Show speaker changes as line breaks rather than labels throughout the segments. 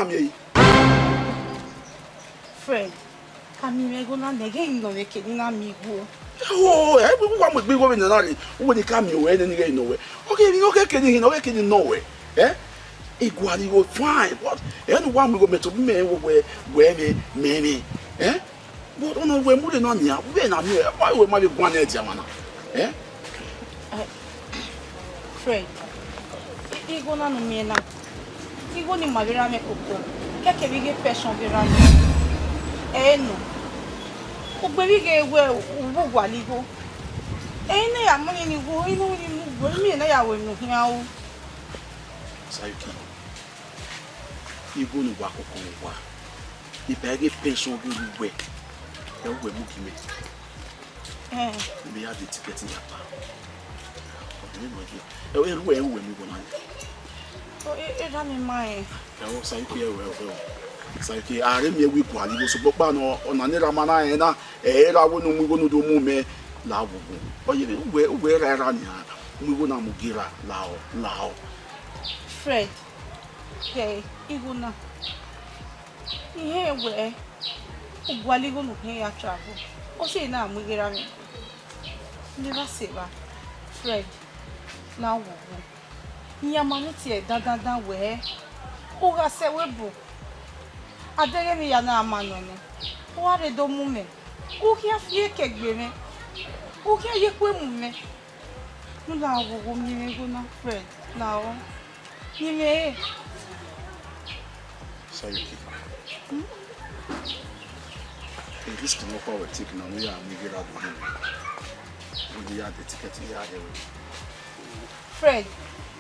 me.
Fred, I'm going to again no make it in amigo.
Oh, everyone would be going in an when he come your way and again nowhere. Okay, kidding nowhere. Eh? Equally go fine. What? Anyone will go to me where me, eh? But on we're moving on here. When I'm here, why would my one edge, eh?
Fred, you go na no me na. You go ni mavera me koko. Keke bige passion vera me. No. O baby ge we wo gwaligo. Na ya money ni go, ino ni mu go mi na ya we no hia o.
Sayuki. Ibo ni wa koko wa. Ibege pension go we. E we mu ki me. Me have the ticket in Japan. Oh, we go na.
Oh, e da me mai.
Oh, Sayuki well. Sayuki are me we gwaligo so gba no onanira mana e na e ra wo no mu go no do mu me la wo. Oh, we ra ni ha. Mu go na mu gira lao.
Fred, okay, iguna. Ihe we ugwaligo no he ya travel. O se na mu gira mi. Never say ba. Fred, na wo. Nyamanu ti e dandan we. O ga se we bu. Adere mi ya na amanu ni. O wa re do mu me. O ki afie kegbe me. O ki aye pe mu me. Mu la wo mi me go na Fred. Na o. Ni me.
Sayuki. It is no power taking on we are moving out of him. We had the ticket here.
Fred,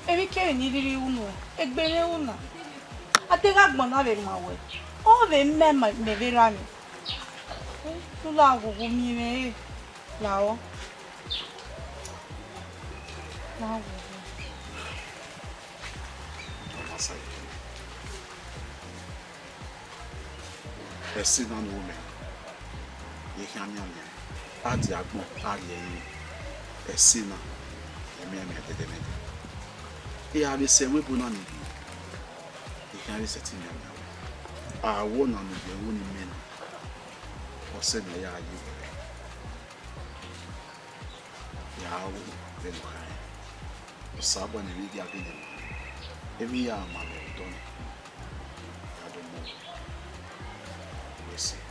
every care needed uno, a bene una. I think I'm gonna have my way. All the men might be very to love me, now. Now, a sin on woman. You can add the agbo, add a sinner. Me at the minute. He have a say we put on it. He can be setting them. I won't on the only men or said, yeah, you. Yeah, then cry. Sabon and we get in. Every year, man, done. I don't know. We'll see.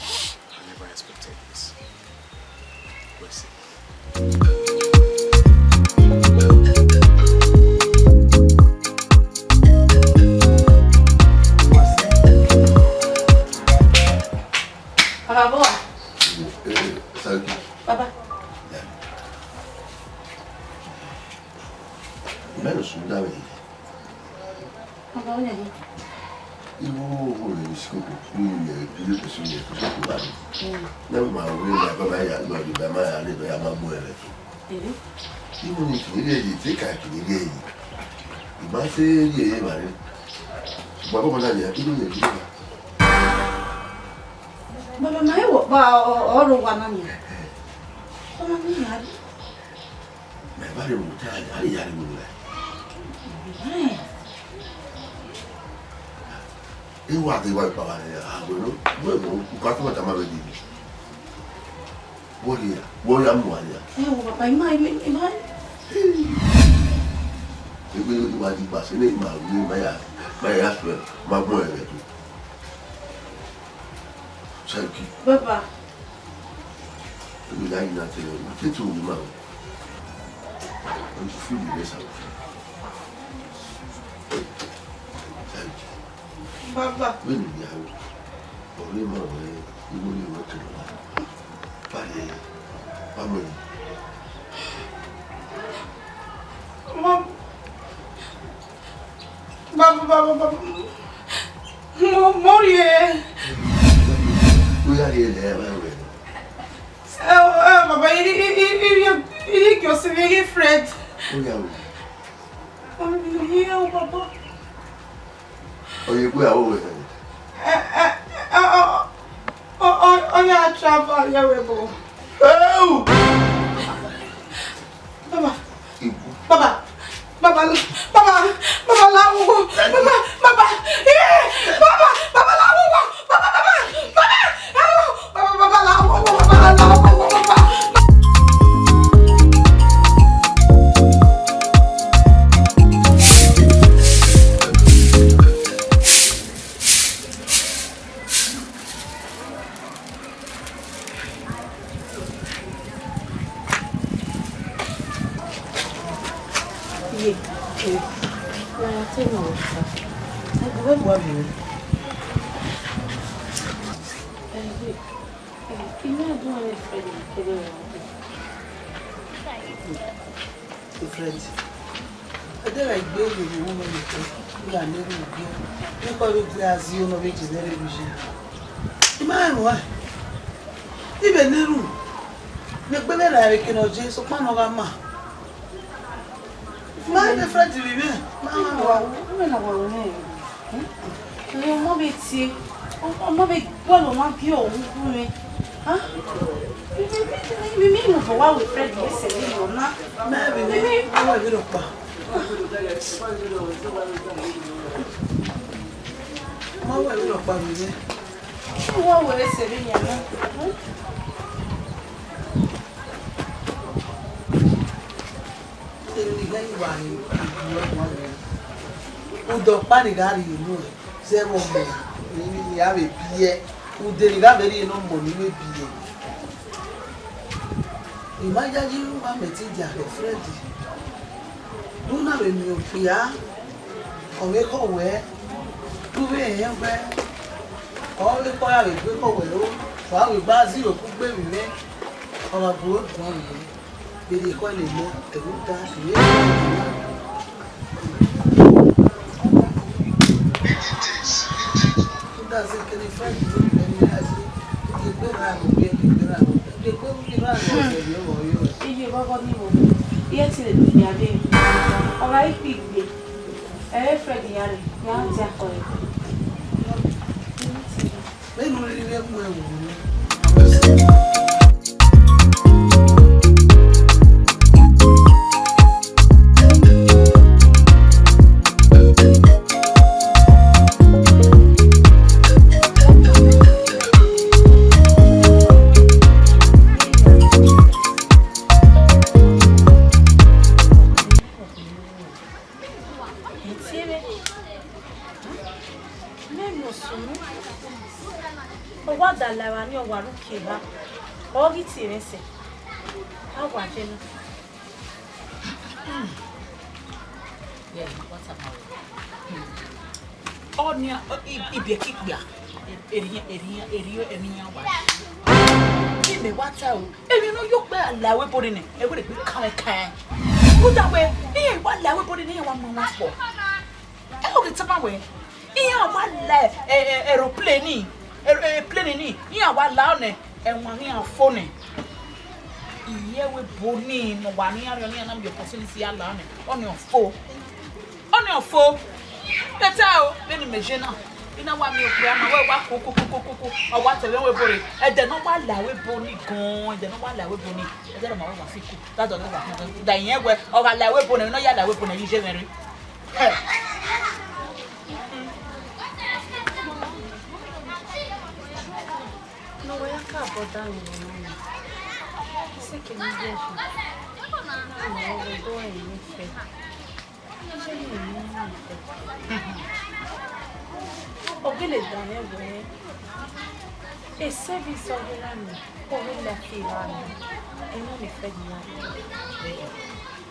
I never expected this. We'll see. Papa, Papa.
Meno sudah ni.
Papa ni.
Ibu boleh sekutu ni dia pesunya tu baru. Nama mahu ni apa bayar luar di bawah ada tu yang mampu ada tu. Ibu ni dia cakap dia. Masih dia mana? Bapa mana dia? Ibu ni dia.
Baba mai orang mana ni? Orang ni ada.
Mai baru muda hari muda. Ibu ada ibu bapa ni. Boleh kau macam mana begini? Boleh amu ada.
Bapa mai.
Ibu wajib bahasa ni mahu bayar asal mahu ada tu. Sayuki.
Baba.
Ibu lagi nanti kita tu mahu. Aku feel dia sayuki. Sayuki.
Baba.
Bini dia. Boleh mahu ibu ni makan. Pada paman.
Baba. Morir. Baba, ele que eu se vejo Fred. Baba.
Olha, eu vou
Olha a chave, olha o ebo. Baba.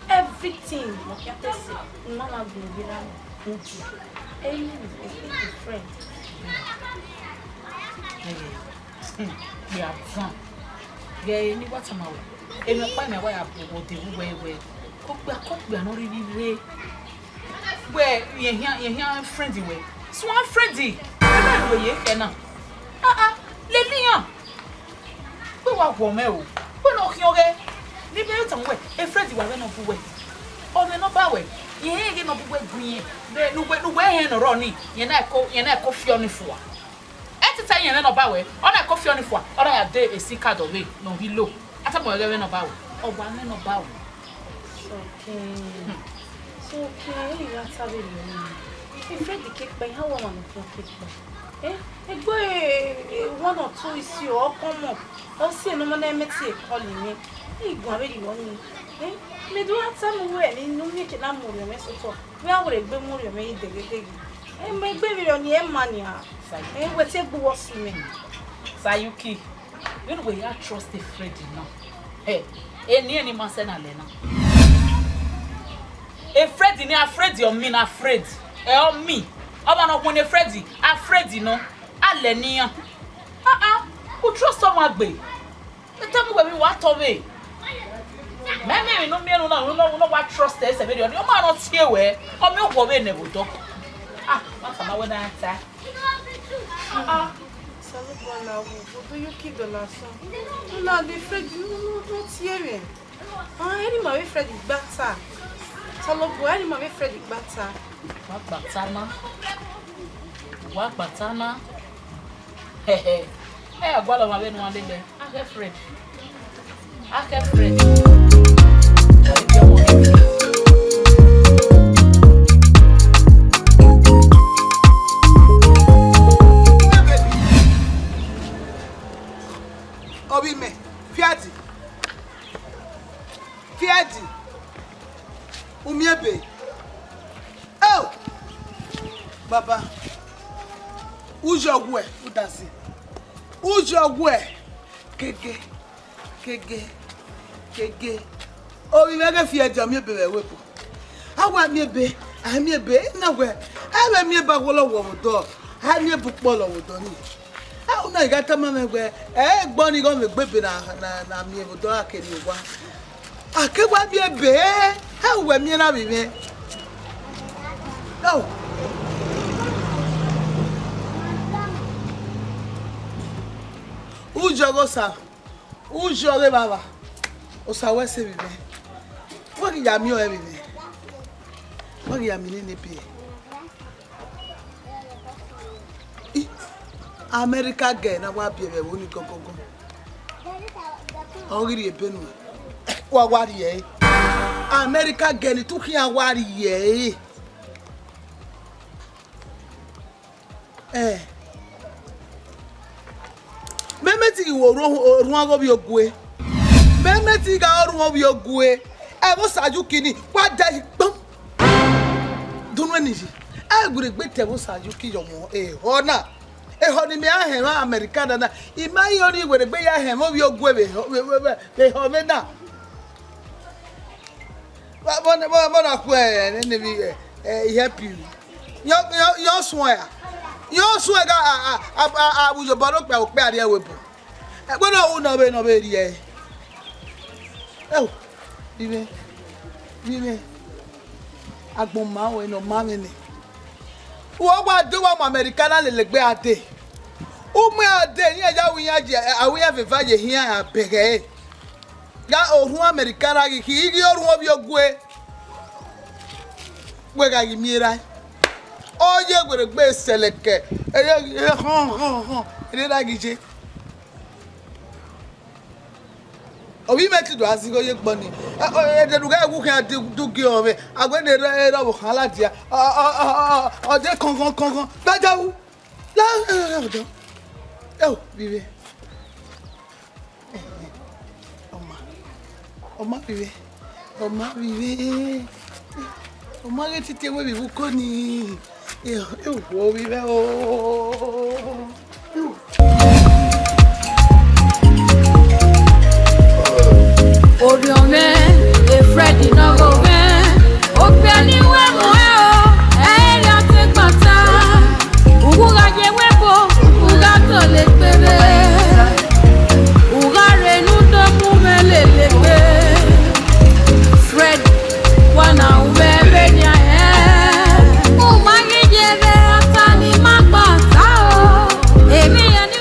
Everything, Mama friend.
Yeah, fun. Yeah, ni what am I? And you find me why I put the way. Cook, we are not really way. Where you hear friendly way. Swan friendly. Where you can now. Lelian. We walk home. We no yoga. Ni be some way. A friendly way no way. Oh, we no bad way. You ain't no way green. There no way no running. You na coffee on the floor. Time you no bawe on a coffee on the floor or I day a sick card away no he low at a boy no bawe or one no bawe
Okay So okay, you are telling me. If Freddy cake by how one cake by? One or two is your come up. I'll see no one met say calling me. You go already on me. Me do have some way and no make an amor your mess at all. Where would it be more your maid? And my baby on your money. And what's a boss me?
Sayuki, you know where you trust the Freddy now. Hey, any man send Alena. A Freddy, ne afraid you mean afraid. On me. I'm not when a Freddy, afraid you know. Alenia. Who trust someone be? Tell me where we want to be. Maybe no me no what trust is a video. You might not see where or me go be never do. What's my when I answer?
Do you keep the last one? No, the Freddy, no, not hearing. Any my Freddy better. Talobo, any my Freddy better.
What batana? What batana? Hey, I got on my way one day. I have Fred. I have Fred.
Obi me, Fiati. Fiati. Umiebe. Oh! Baba. Ujogwe, udasi. Ujogwe. Kege. Obi mege Fiati umiebe wepo. Awa miebe, amiebe na we. Awe mieba wolo wodo. Ha miebu polo wodo ni. Una igata mama gbe gbon ni go me gbebe na mi e do akeri wa akegwa bi ebe ha we mi na bi me no ujogo sa ujore baba o sa we se bi me wo ki ya mi o e bi me wo ki ya mi ni pe America girl na wa biebe woni gogogo ogiri ebenu wa wari ye America girl ni tu kian wari ye memeti wo ruan go bi ogwe memeti ga ruan bi ogwe e bo saju kini wa da gbon dunu eniji e gure gbe te bo saju ki yo mo hona ehoni me ahema Americana na imai ori were gbe ya ahema obi ogwe be ho me na bona ku ne bi help you yo so ga abujo baro pe o pe ari ewebu e gbona wu no be ri e bibe agbon ma we no ma me ni wo gba do wa Americana le gbe ade o mu ade ni eja wi yan je awiya fefa je hian abege ga ohun Americana ki igi orun obi ogwe we ga yimira oye gbere gbe seleke ere da gije obi meti do asigo ye gbon ni de duga ewu kan dugi o me agbene re wo kan lati o de kongon gbajawu la odo bibe oma bibe oma re ti te we bi bu ko ni wo bibe o
Oriome e Freddy no go ben o pe ni we mo e ya te gbata uga je webo uga to le pere uga re nu do mu melele pe Fred wana ubebe ni o ma je be ata ni ma gbata o emi ya ni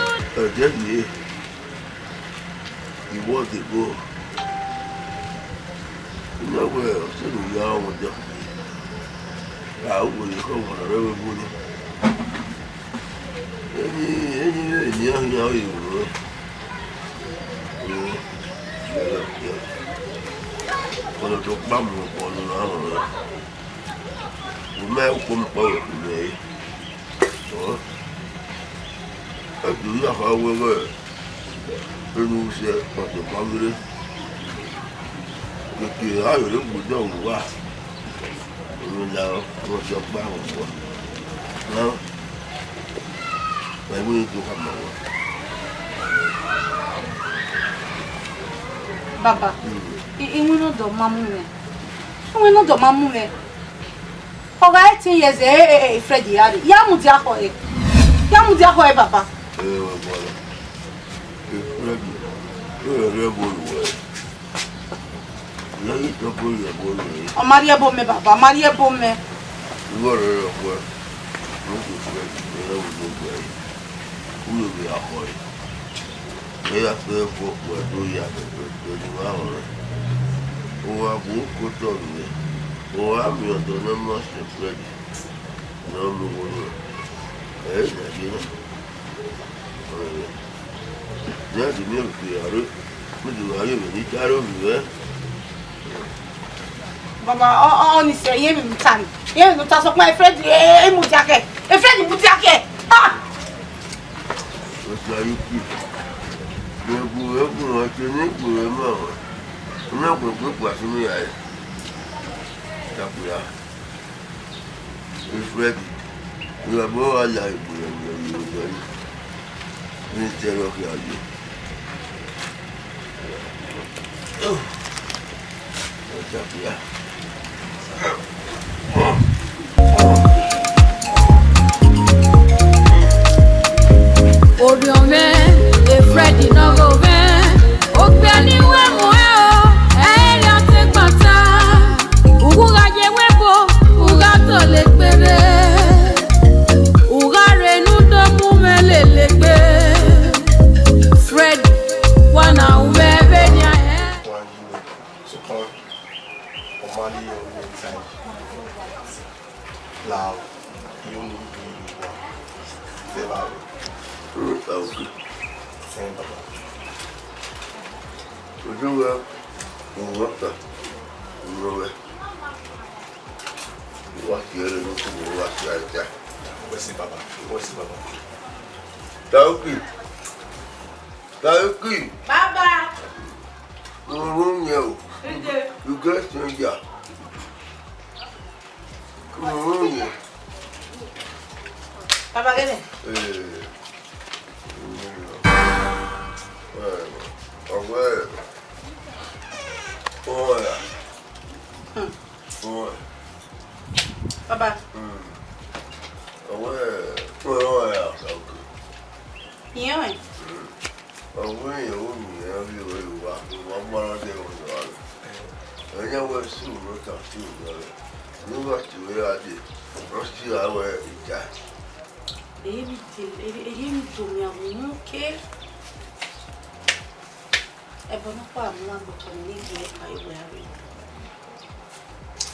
Jerry, he was the go. No well, so we are with them. How will you come on a river bully? Any young you for the bamboo on the my own power today. I do not however who said what the family. But you are a little bit down what? Now, what's your power for? Now, I will do have my work.
Baba, you know the mamma. We know the mamma. For 18 years, Freddy, Yamudiahoe. Yamudiahoe, Papa. Maria Bome, Papa, Maria Bome.
You got a work. Will be a boy. They are therefore where do you have who are both on me? Who are me on the number of ready? No more. Eh, yeah, the milk we are. What do I even eat out of you?
Baba, on is a year time. You know, that's my friend, Mutiake. A friend, Mutiake. Ah!
What's that you keep? You're going to make me a mouth. I'm not going to look like me. It's ready. You are more alive than you. Instead of your idea. What's up here?
Oriome, a Freddy no go ben. Ogbeni we mo e o, la te gbata. Uga je webo, uga to le gbere. Uga renu do mu melelebe. Fred, wana uwe be ni aye.
Love, you need to love. Same Baba.
You will what the what you're looking to watch like that.
What's it, Baba? What's it, Baba?
Thank you.
Baba.
You get to yeah.
Papa, get it. Papa. Yeah.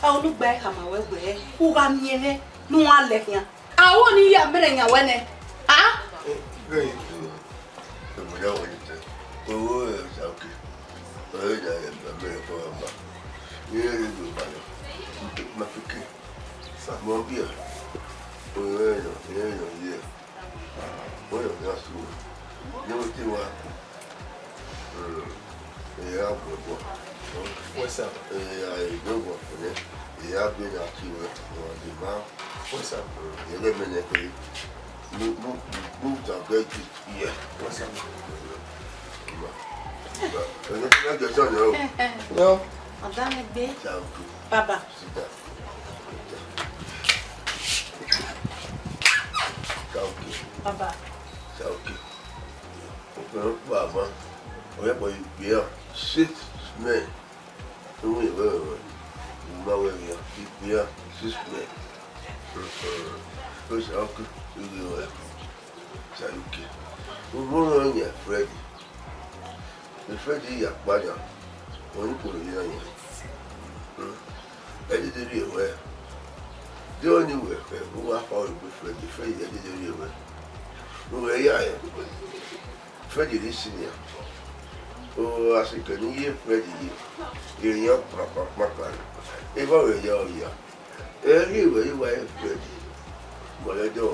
I look back at my way who ran near no one left here. I won't hear a minute when it. Ah?
Very good. Oh, it's okay. I am very poor. Here you go, my cookie. Some more beer. Oh, yeah. Well, that's good. You will see what? Yeah,
What's up?
I don't work for them. They have been at you on the mouth.
What's up?
Eliminate moved are very good. Yeah.
What's up?
No.
I'm done a bit.
Papa.
Papa.
Papa. Wherever you be, 6 men. We were. Now we are 6 men. First, uncle, you will. Thank you. We were on your Freddy. The Freddy, your brother. One put it on you. I did it real well. The only way who I found with Freddy, I did it real well. Who are you? Freddy, this senior. Oh, I think I need Freddy. You're young, Papa. If I were young, Anyway, you were good. What I do,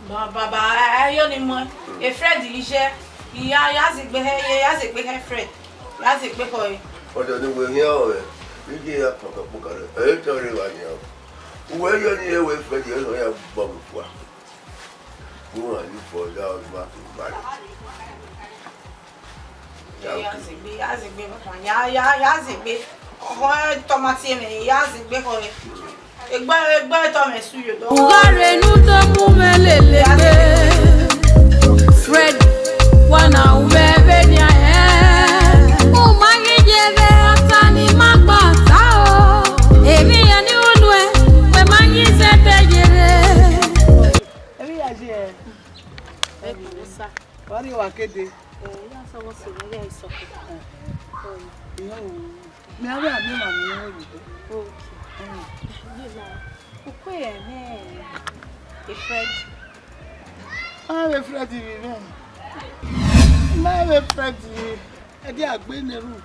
Baba, I only want a Fred, Yazig, Fred. Yazig, boy.
What are the way here? You get up a book on it. I tell you what you know. Where you're near with Fred, you have bubble for. Who are you for down back in back?
Yazig, oh, Thomas, Yazig, boy. Egba Thomas, you don't.
Ugare nuto mumelele. Fred, wana ubebe nya he. Umagijeve atani magbata o. Ebi yani unwe, we mangize tejere.
Ebi aje.
Ebi usa.
Wari wakede.
Ya sawo se le iso.
Yo. Mi abe ami ma mi wo yi.
A Fred.
I'm a Fred. I'm a Fred. I did a green room.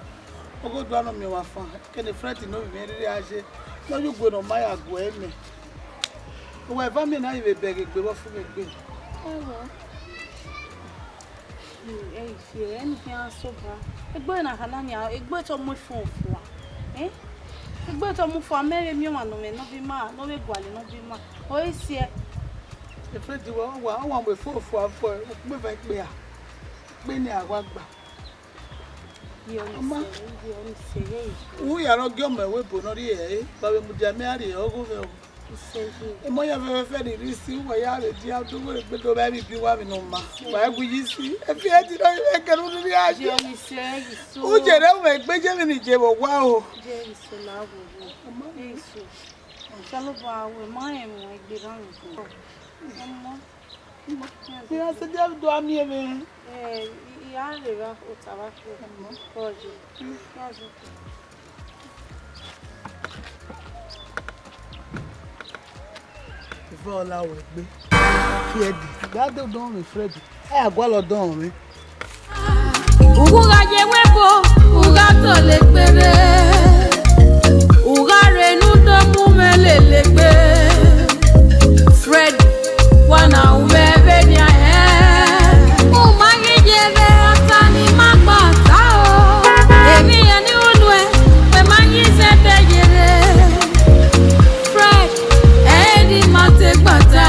I go down on me one fan. Can the Fred know me? No, you go on my agway. Whoever me now, you beg it before me.
If you anything else so bad, it's going to Hanania, it's going to move for. Eh? But I'm for Mary Muman, no be man, no be guali, no be man. Oh, it's here.
The Fred, you want before for move back there. Many are one back. We are not going my weapon, not here, but we would marry or go. And my ever fed it is still why I have to work, but the baby be one no man. Why would you see? If you had to, I can only ask you. Oh, General, Benjamin is wow.
Jerry so loud. Fellow bar with my like the run.
Yes, the devil do me, man.
Yeah, the rough or
Before I will be that don't be Freddy. I go down me.
Uga je webo, uga to lekpere. Uga renu to mumelele gbe. Fred, wana ubebe nya he. Umagijeve atani magbata o. Ebi yani unwe, we mangize tejere. Fred, edi mate gbata.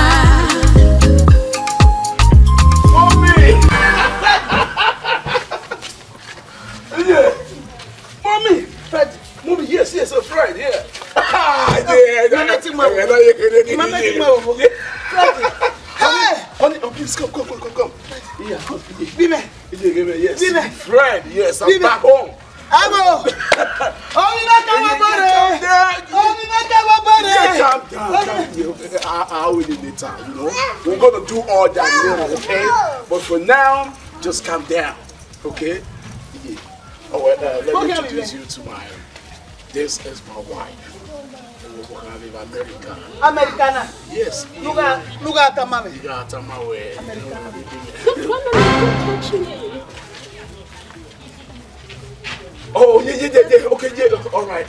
Mommy, Fred, mommy, yes, a Fred, yeah. Honey, oh, please come. Yeah,
Bime.
Yes, Fred, yes, I'm back home.
Amo.
Calm down. I will need the time, you know. We're gonna do all that, okay? But for now, just calm down, okay? Yeah. Oh, let me introduce you to my. This is my wife. Americana.
Americana.
Yes.
Look at the mommy.
You got my way. Oh, yeah. Okay, yeah. All right.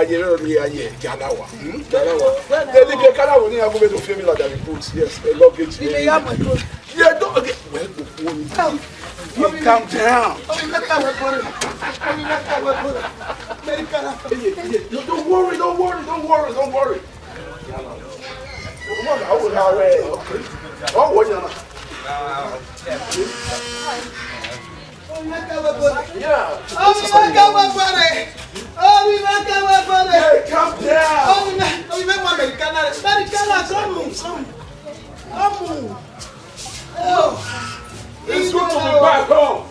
Yeah. Galawa. Galawa. They live in Galawa. They are going to film like that. Yes, a luggage. Yeah, don't get. Well, calm down. Don't worry. Yeah. Calm down. It's good to be back home.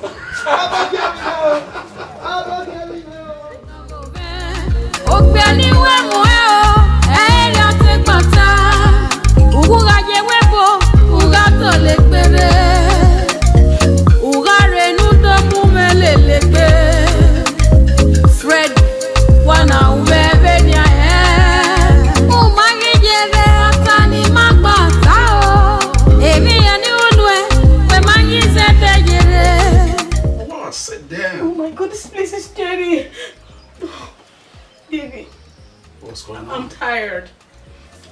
Ogbeni wemo o, eri ate gbata. Uga je webo, uga to lekpere. Uga renu to mumelele gbe. Fred, wana ubebe nya he. Umagijeve atani magbata o.
Baby,
What's going on?
I'm tired.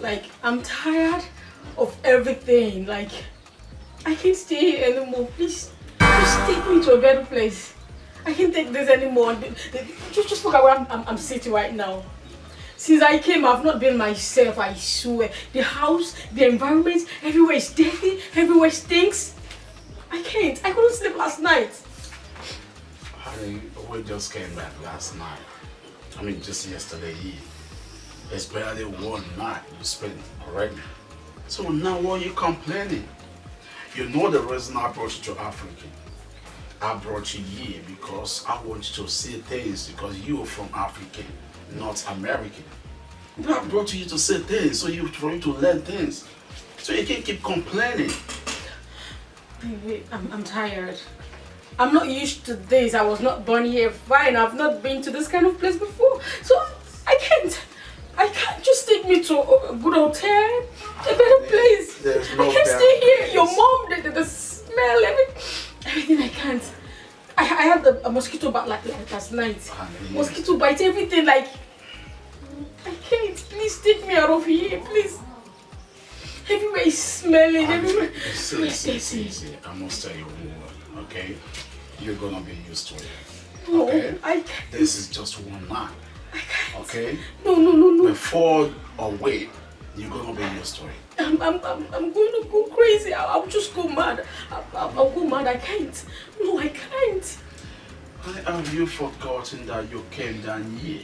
Like, I'm tired of everything. Like, I can't stay here anymore. Please take me to a better place. I can't take this anymore. Just look at where I'm sitting right now. Since I came, I've not been myself, I swear. The house, the environment, everywhere is dirty, everywhere stinks. I couldn't sleep last night.
Honey, we just came back last night. I mean, just yesterday eve. It's barely one night you spent already. So now why are you complaining? You know the reason I brought you to Africa. I brought you here because I want you to see things because you are from Africa, not American. I brought you to see things for you to learn things. So you can't keep complaining.
Baby, I'm tired. I'm not used to this. I was not born here. Fine, I've not been to this kind of place before. So I can't just take me to a good hotel, a better place.
No
I can't stay here. Your mom, the smell, everything I can't. I had a mosquito bite like last night. Mosquito bite, everything like. I can't. Please take me out of here, please. Everywhere is smelling. Everywhere.
See. I must tell you one word, okay? You're gonna be used to it.
No,
Okay?
I can't.
This is just one night.
I can't.
Okay?
No.
Before or wait, you're gonna be used to it.
I'm going to go crazy. I'll just go mad. I'll go mad. I can't. No, I can't.
Have you forgotten that you came down here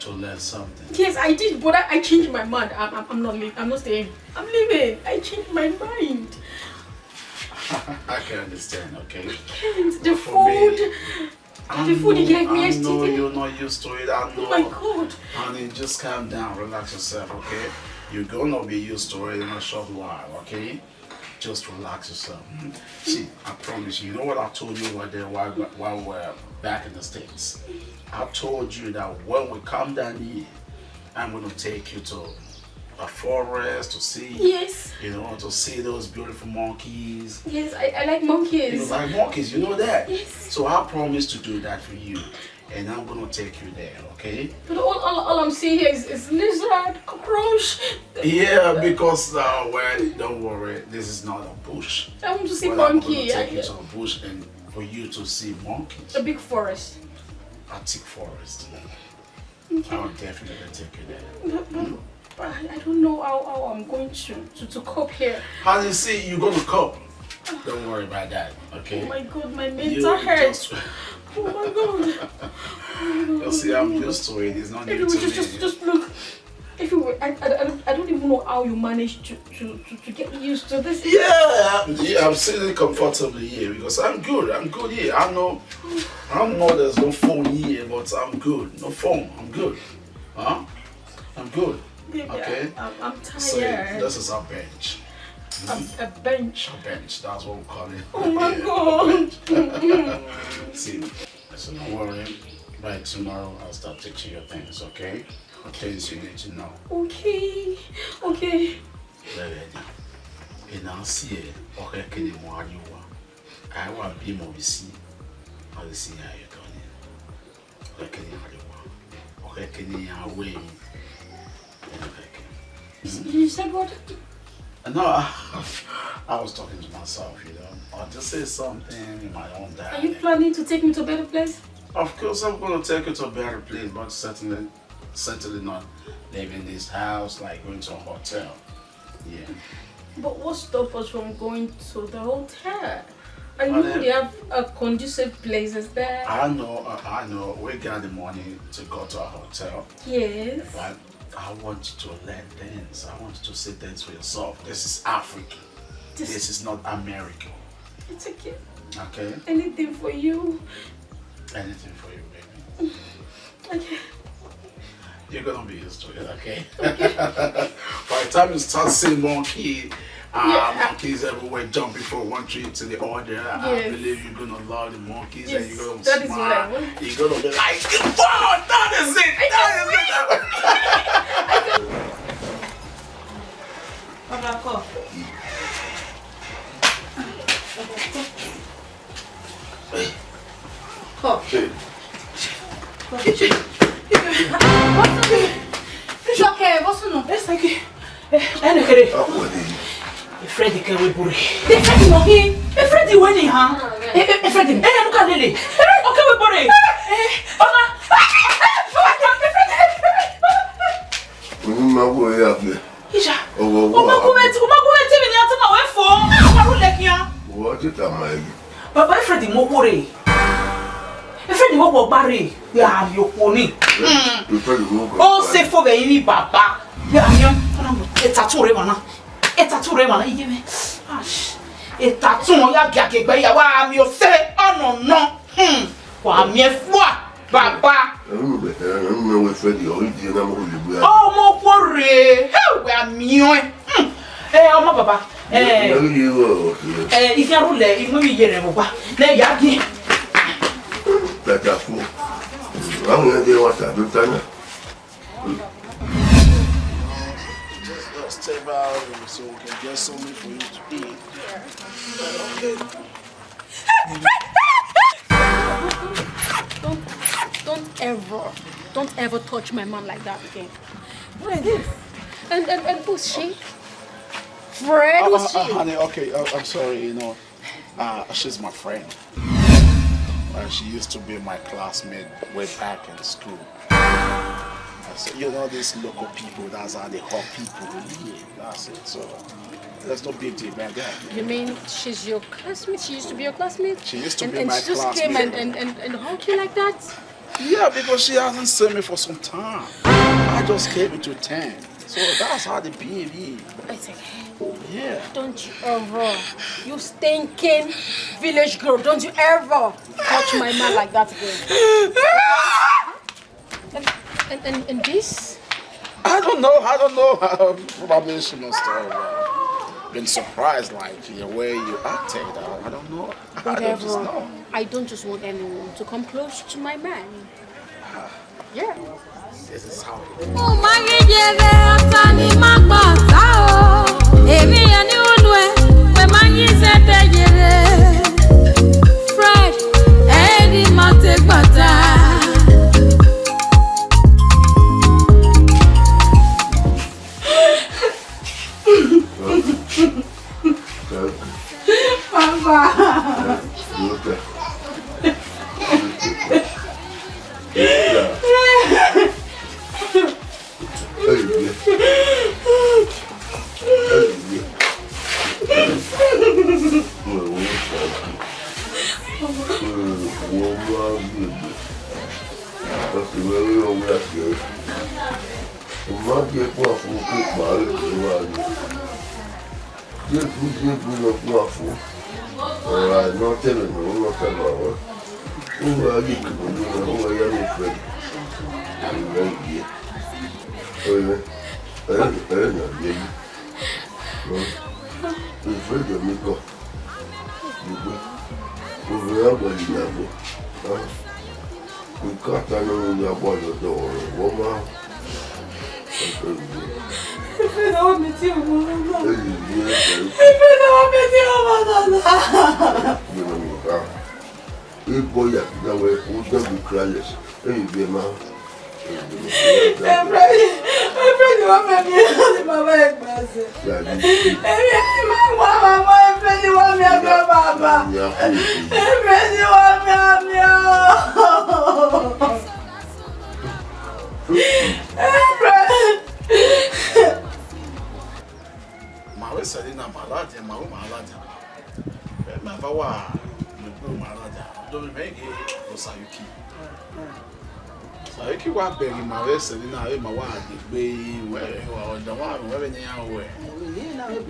to learn something?
Yes, I did, but I changed my mind. I'm not leaving. I'm not staying. I'm leaving. I changed my mind.
I can understand, okay?
I can't. The
For me,
food you gave me
I know
yesterday.
you're not used to it. I know.
Oh my God.
Honey, just calm down, relax yourself, okay? You're gonna be used to it in a short while, okay? Just relax yourself. See, I promise you. You know what I told you right there while we're back in the States? I told you that when we come down here, I'm gonna take you to a forest to see.
Yes.
You know, to see those beautiful monkeys.
Yes, I like
You
monkeys.
like monkeys, you know that?
Yes.
So I promise to do that for you. And I'm gonna take you there, okay?
But all I'm seeing here is lizard, cockroach.
Yeah, because well, don't worry, this is not a bush.
I want to see
Well, I'm
monkey.
gonna take you to a bush and for you to see monkeys.
A big forest.
A thick forest.
Okay.
I'll definitely take you there.
But I don't know how I'm going to cope here.
How you see, you're gonna cope. Don't worry about that, okay?
Oh my God, my
You
mental hurts.
just-
Oh my God.
You see, I'm used to it. It's not new
Everywhere,
to me.
just look. Everywhere. I don't even know how you manage to get used to this.
Yeah, I'm sitting comfortably here because I'm good here. I know there's no phone here, but I'm good. No phone, I'm good. Huh? I'm good.
Baby,
Okay.
I'm tired.
So this is our bench.
A bench.
A bench, that's what we call it.
Oh my
Yeah.
God.
See, so don't worry. By tomorrow, I'll start teaching you things, okay? Things you need to know.
Okay.
And I'll see it. Okay, can you more you want? I want to be more busy. I'll see how you're doing. Okay, can you want? Okay, can you away?
You said what?
No, I was talking to myself, you know. I'll just say something in my own
Are you
dialect.
planning to take me to a better place?
Of course, I'm going to take you to a better place, but certainly not leaving this house, like going to a hotel. Yeah.
But what stops us from going to the hotel? I know they have conducive places there.
I know. We got the money to go to a hotel.
Yes.
But I want you to learn things. I want you to see things for yourself. This is Africa. This is not America.
It's okay.
Okay?
Anything for you.
Anything for you, baby.
Okay.
You're gonna be used to it, okay? By the time you start seeing monkeys everywhere jumping from one tree to the other, I believe you're gonna love the monkeys and you're gonna
that
smile.
is what I want.
You're gonna be like, wow, that is it!
Papa, come. Come. Okay, what's no?
It's okay. Any kere. Freddy can we buri. Freddy no he. Freddy when ha. Freddy. Look at Lily. Okay we buri. Ona.
Ma wo ya gbe.
Isha. Uma comment me ni atama we fo. Wa ru lekia.
Wo ti ta ma yi.
Baba Freddy mo buri. Freddy wo go gbare. Ya yoko ni. Oh, c'est faux, ben il papa. Ya mion, et tatou mana. Et tatou mana, il me. Et tatou ya bia ke gbe ya wa mi o se. Oh non non. Wa mi foi, papa.
Non we Freddy, o di na mo le bu.
Oh mo kore. Wa mion. Oh ma papa. Il vient rouler, il me yere mo pa. Le ya gi.
Tata fu. I'm going to do what I do, Tanya.
Just stay by so we can get something for you to eat. Okay.
Don't ever touch my mom like that again. What is this? And who's she? Fred, who's she?
Honey, okay, I'm sorry, you know, she's my friend. She used to be my classmate way back in school. So, you know, these local people, that's how they hot people. Yeah, that's it. So, there's no big deal, man.
You mean she's your classmate? She used to be your classmate?
She used to be
and
my
she just
classmate.
came and hugged you like that?
Yeah, because she hasn't seen me for some time. I just came into town. So that's how they behave.
It's okay.
Yeah.
Don't you ever, you stinking village girl, don't you ever touch my man like that again. And this?
I don't know. Probably she must have been surprised, like the way you acted. I don't know. I don't just know.
I don't just want anyone to come close to my man. Yeah.
This is how
Fred, Eddie Mate Bata.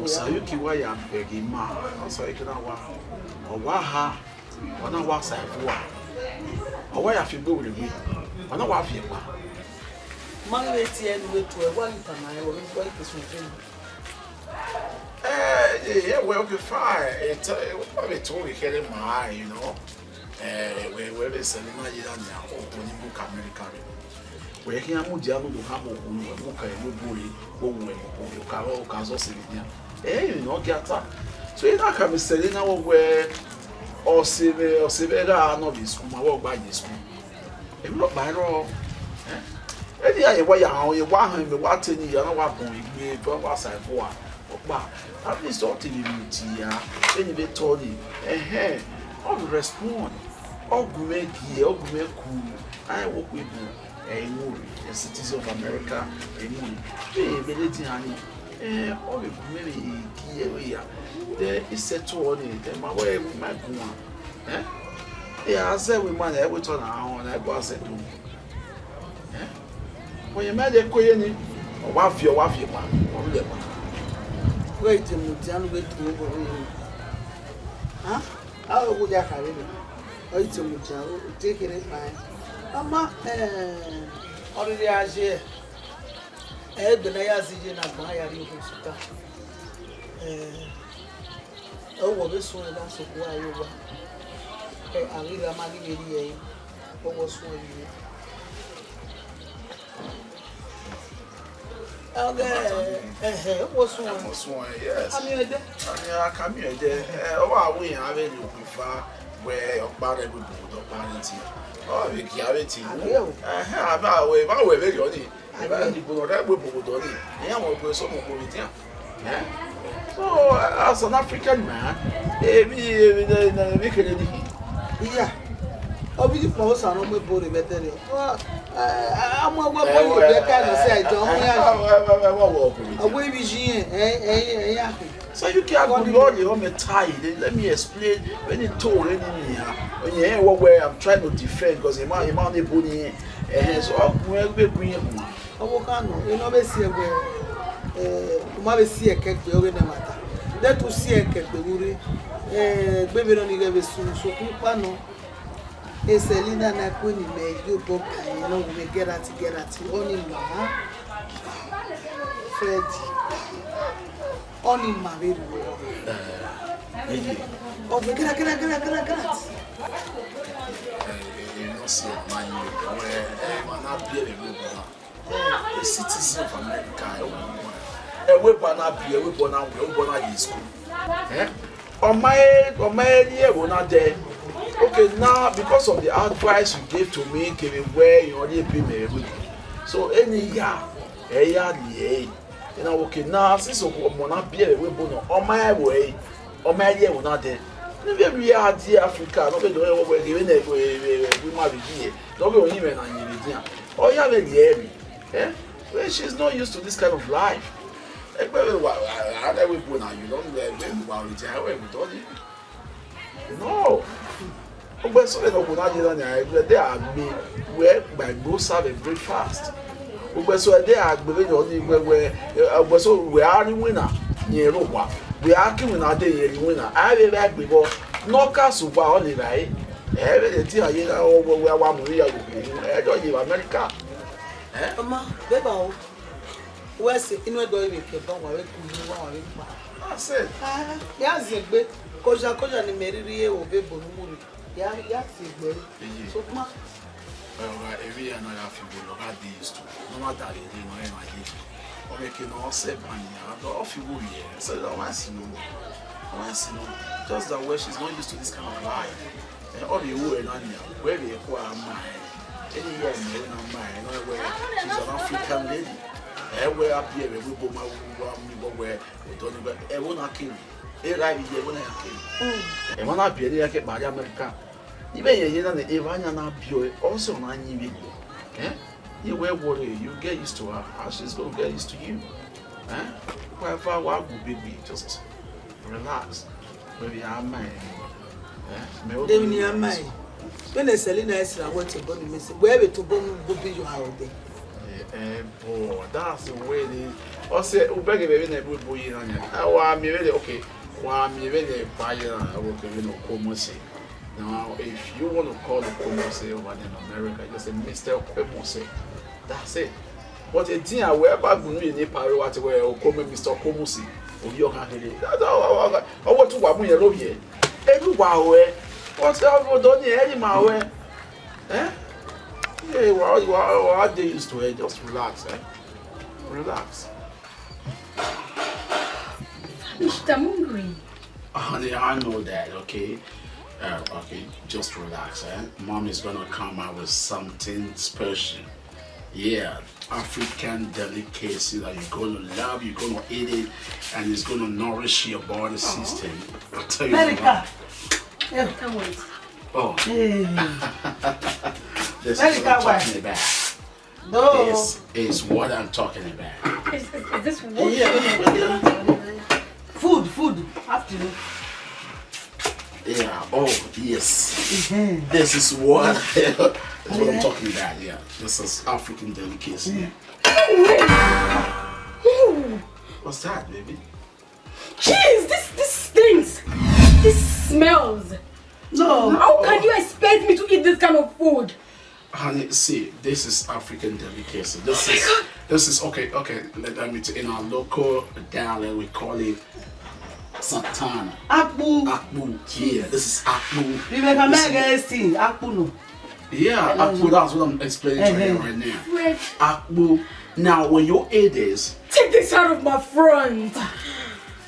Sayuki wa ya begi ma so ikina wa owa ha wana wa sai fuwa owa ya fi gbe wure wi wana wa fi pa
man we ti en we to e wa nta na e wo go ike so fe
yeah well okay fine it what we told you here my you know we be selling na yira na oni book America we here am dia no do ha mo ko ka e no buri wo we o ka zo sirinya you know get up so you know come selling na we o se be ga no bi school ma wo gba ji school e mo ba ro Any I why you want him, what in the other one, you was I for. At least all in the any bit told him, eh, all respond, all make here, all make cool. I work with you, a movie, a citizen of America, a movie, all the maybe here, there is set to on it, and my way with my one. Eh? Yeah, I said we money, I would turn around, I was at home. Eh? When you made a queen, or wife your wife,
wait a minute, wait to move away. Huh? How would I carry it? Wait a minute, take it fine. Mama, already as here. The Nayas in a buyer, you can start. Oh, this one, that's why you were. I need a money video. What was one year? Okay, what's one?
Yes.
I'm here.
I come here there. Oh, we have any prefer where your parent would put your parents. Oh, we carry it. I'm away, my way, very only. I people not that we put on it. I am going some of it. So, as an African man,
Yeah. Oh, we pause on my body better. I'm going to be kind of say, I don't away with
so you can't go beyond your own tie. Let me explain when you told any when you hear where I'm trying to defend because you might be so I'll be green.
I walk on, you know, see where you see a cake, the other matter. Let us see a cake, the worry. Baby don't need soon, so Pano. Selina na kwini me you go and you know we get at only mama Freddy only married oh we get you know see man where not be a citizen of America we born at school on my year will not there. Okay, now because of the advice you gave to me, came where you already be married. So any year, you know, okay, now since we not be a weapon on my way, on my year will not there. Never we are dear Africa, nobody know what we're giving we might be here. Nobody even on you. Oh, yeah, very eh? Well, she's not used to this kind of life. I never put on you don't no. But so they are me where my boss have a breakfast. But so they are only where so we are the winner near Roma. We are killing our day winner. I will like before no castle for only right. Everything I know where one will I don't give America. Mama, Beba, where's it in where do we keep on working? I said, yes, a bit. Koja ni meriri o be bonumuri ya si gbere so kuma every year na ya fi bo lo ga dey to no matter the day no e ma dey o me ke no se ban ya do fi wo ye so that once no just that way she's not used to this kind of life and all the wo e na nia where dey ko am any year no na mai no where she's an African lady where up here we go ma wo where we don't e wo na kill here when I came. And when I be like it by America, even you know the Ivana Bio also 9 years ago. You wear water, you get used to her, how she's going to get used to you. Wherever I would be, just relax. Maybe I'm mine. When the Selena is I want to go to Miss, where to go be your house there. Boy, that's the way it is. Or say, Ubeg, baby, a good boy. Oh, I'm really okay. Well, I'm really buying a work in Okomose. Now, if you want to call Okomose over in America, just say Mr. Okomose. That's it. But a thing I wear back when you need Paris, what where Okome Mr. Okomose, or your hand. That's all I want to walk with your love here. Everywhere, what's ever done here, any my way? Yeah, what they used to it, just relax, Relax.
Mr. Mungri.
Honey, I know that, okay? Okay, just relax, Mom is gonna come out with something special. Yeah, African delicacy that you're gonna love, you're gonna eat it, and it's gonna nourish your body system. I'll tell you
America.
I can't wait.
Oh,
Hey.
this is
America,
what I'm
why?
talking about.
No.
This is what I'm talking about.
Is this what?
Food. Afternoon.
Yeah, oh, yes.
Mhm.
This is what, that's what I'm talking about, yeah. This is African delicacy. What's that, baby?
Jeez, this stinks. This smells.
No.
How can you expect me to eat this kind of food?
Honey, see, this is African delicacy. This is okay. Let me tell you, in our local dialect, we call it Santana.
Akpu.
Akpu, yeah, this is Akpu.
We make a mega thing. Akpu no.
Yeah, Akpu, that's what I'm explaining to you right now.
Fred,
Akpu, now when you eat this,
take this out of my front.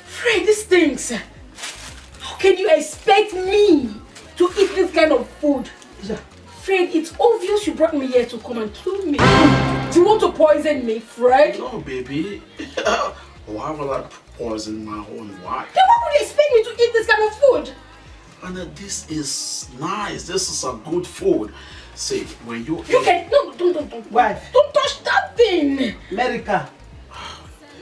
Fred, this stinks. How can you expect me to eat this kind of food? Fred, it's obvious you brought me here to come and kill me. Do you want to poison me, Fred?
no, baby. Why would I poison my own wife?
Then why would you expect me to eat this kind of food?
And this is nice. This is a good food. See, when you
You
eat,
can don't.
Wife.
Don't touch that thing.
America.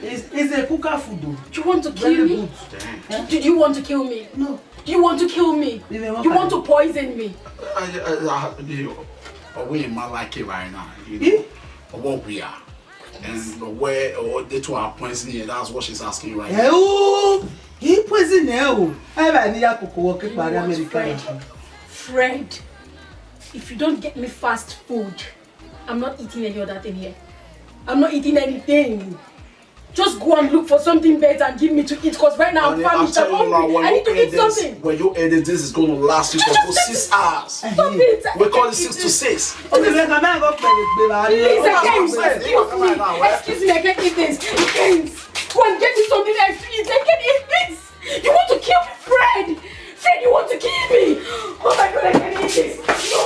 It's a cooker food though.
Do you want to
Very
kill me?
good.
damn.
Did you want to kill me?
No.
Do you want to kill me?
We may
You want to poison me?
We in my like it right now, you know, what we are, and where or the 2 are points here. That's what she's asking right now.
Oh, he poison now. I need a cocoa work by America.
Fred, if you don't get me fast food, I'm not eating any other thing here. I'm not eating anything. Just go and look for something better and give me to eat, because right now I'm famished and hungry. I need to eat something.
When you edit this, is going to last you for 6 hours.
Stop it.
We call it 6 to 6.
Okay, make a man go play
Please,
with
I can't.
saying.
Excuse me, I can't eat this. I can't. Go and get me something else to eat. I can't eat this. You want to kill me, Fred? Fred, you want to kill me? Oh my God, I can't eat this. No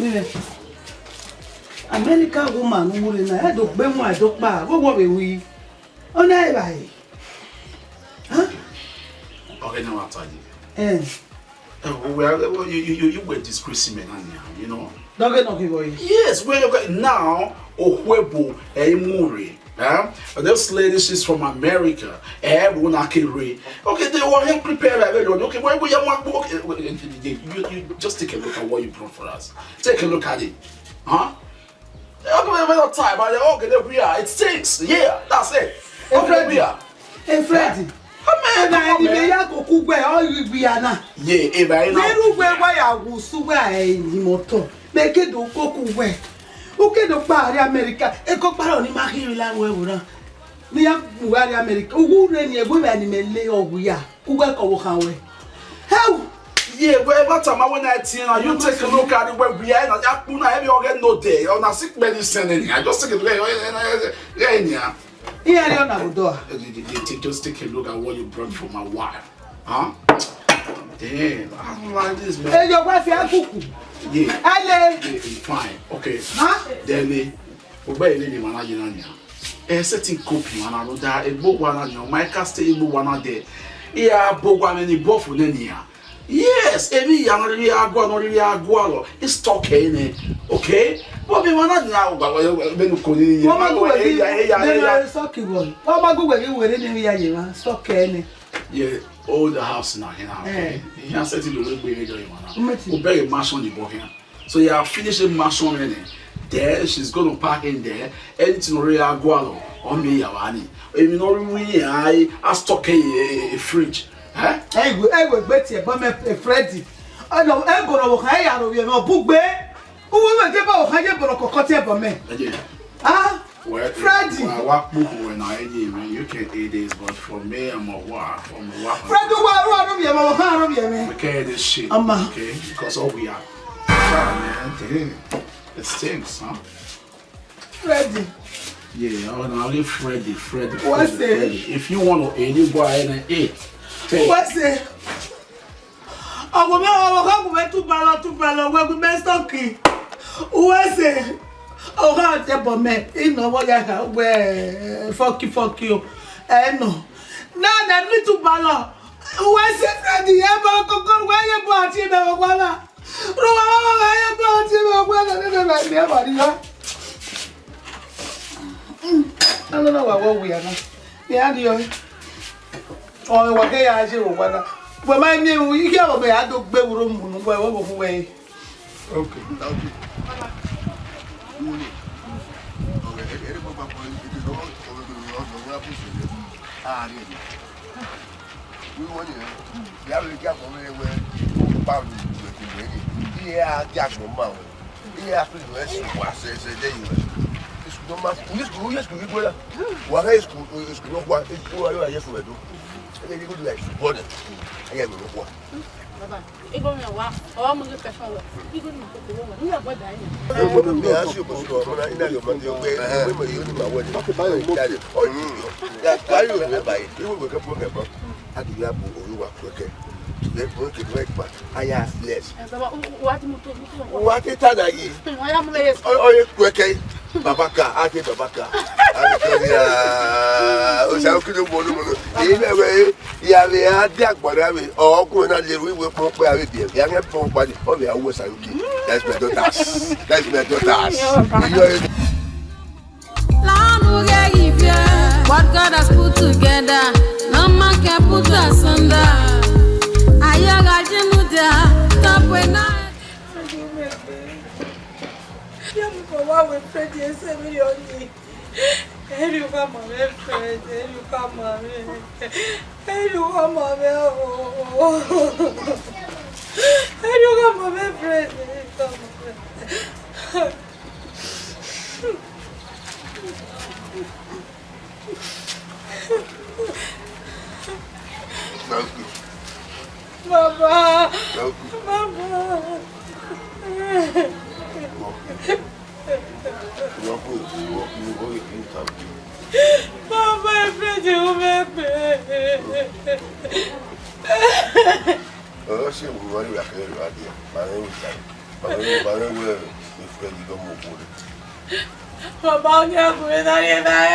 way.
America woman who in a dog bemo a dog bar. What were we? Oh, no, huh?
Okay, now I'll tell you. Well, you were disgracing me, you know.
Don't get no boy.
Yes, well, now, Ohuebo, Muri. This lady, she's from America. Everyone I can read. Okay, they will help prepare everyone. Okay, where you want you just take a look at what you brought for us. Take a look at it. Huh? Okay, time, but okay, there we are. It stinks. Yeah, that's it. Okay, there we are.
Hey, Freddy.
Yeah,
if I motor. Make it do cook where. Okay, the party America. A copper ni mahiri la wewura. Ni ya Buhari America. Ugu reni egwe animele oguya. Ugu ko hawe. How?
Yeah, wherever time when I tell you take a look at it where we are and I have you get no day on a sick medicine in here. Just take a look at yeah.
Here on our door.
Just take a look at what you brought for my wife. Huh? Damn, I don't like this, man.
Hey, your wife ya kuku.
Yeah.
Ale.
Fine. Okay.
Huh?
Then obey any man you know. A certain copy man I know that a book one on your mic stay in one there. Yeah, book one any both for then yes, every young agua it's talking, okay? But we want now, but when you call it, yeah, all the house now, okay? He has said to the way we mash on the book here. So you are finishing mash on it. There, she's going to park in there, anything real agualo on me, Yawani. If you know, I stock a fridge.
I will bet you, but my Freddy. I know I'm going to hire you, no book bear. Who will give out higher brococotte for me? Ah, Freddy.
I walk book when I eat, you can eat this, but for me, I'm a walk from the walk.
Freddy, why are you?
We can't this shit, okay? Because all we are. Man, it stinks, huh?
Freddy.
Yeah, I'll leave Freddy.
What's it?
If you want to eat, you go ahead and eat.
What's it? Oh, we to balance, where we best talking. Uwese. Oh, God, the bomb. You know what I have. Where fuck you. No. Now that me to balo. Uwese Freddy. Eba kokor where you bought him. Wala. I don't know what we are now. Yeah, dear. Oh, what they are you, whether. But my name, we get away. I don't be room where away.
Okay. We want you. You have to get away. Yeah, Jack Mama. Yeah, please, what says a day. It's no matter. Yes, we will. What is good? What is good? Yes, we do. And then you could like what? I have no what.
It going to walk. Oh, I'm going to get forward. You couldn't put the woman. You have what I
am. I ask you, but I know your money away. Remember, you know my wedding. Oh, that's why you remember it. You will wake up with a I do have you work quicker. Let's work it right back. I ask less. What is that? I am less. Oh, quicker. Babaka, I take Babaka. I tell you, I couldn't want to. Anyway, yeah, they are dark, but I mean, all going on there, we will pump where we be. Young and pump body, oh, they are always a key. That's my daughter's. That's my daughter's.
What God has put together, no man can put us under. Ayaga Jimuda, top when I.
What with Freddie and 7 years. Here you come, my friend. Here you come, my friend. Here you come, my friend. Here you come, my friend. Mama. Mama. Mama, Freddy, you make me.
Oh, she will run like a radio. My name is Freddy.
Mama, I'm going to get there.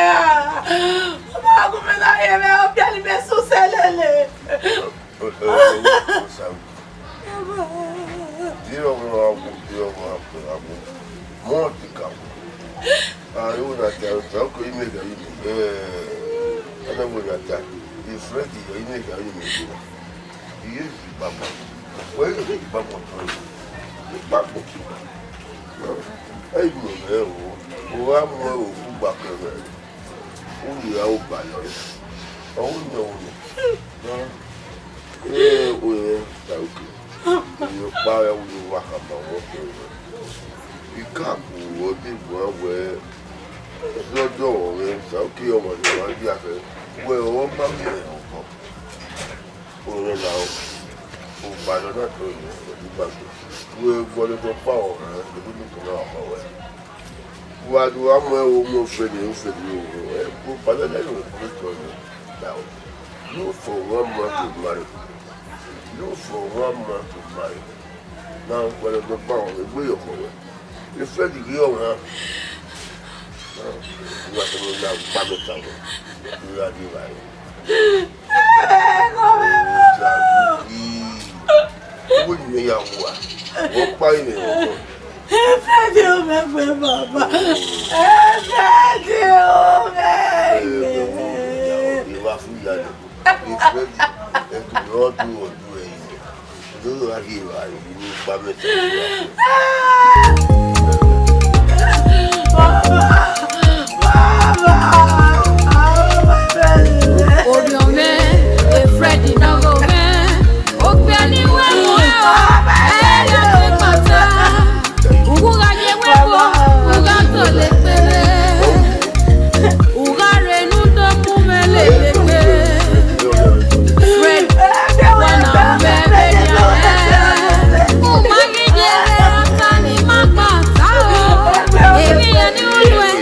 Mama, I'm going to get there. I'm going to get so sad.
More to come. I would not tell how could you make a living? I don't want to attack. He's Freddy, you make a living. He is Papa. Where is the Papa? The Papa. I know, who am I back there? Only out by us. Oh, no. You buy a new work about you can't go where it's not doing so kill one. Well, one family. Oh, now, by the not we're going to power. The good to know about it. What do I know? Freddie, but I don't know. Look for 1 month to marry. Look for 1 month to marry. Now, when the power is real for it. The Freddie Gill, huh? You have to go down Bammy Town. You are divided. Wouldn't you have what? What by me?
Freddie, you make me, Papa. Freddie,
you are free. It's Freddie. And to not do or do anything. You are here. You need Bammy Town.
Freddy no go man. Ogbeni we mo e o. Eya te pata. Uga je we bo. Uga to le pere. Uga renu to mu me le pere. Fred wana be be ya. O ma ge je re anta ni ma pa ta o. Ebi ani ulu e.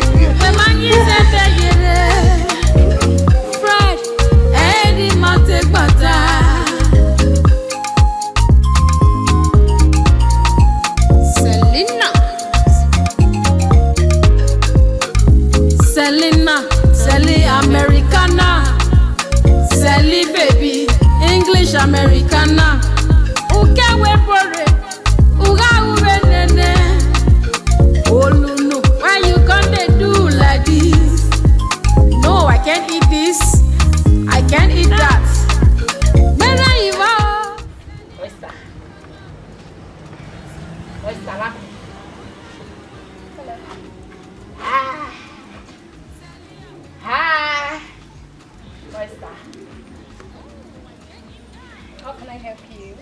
English Americana. Uke we bore. Uga ube nene. Oh no no, why you gonna do like this? No, I can't eat this. I can't eat that. Better Iva.
Where's that? Hi. Where's that?
How can I help you?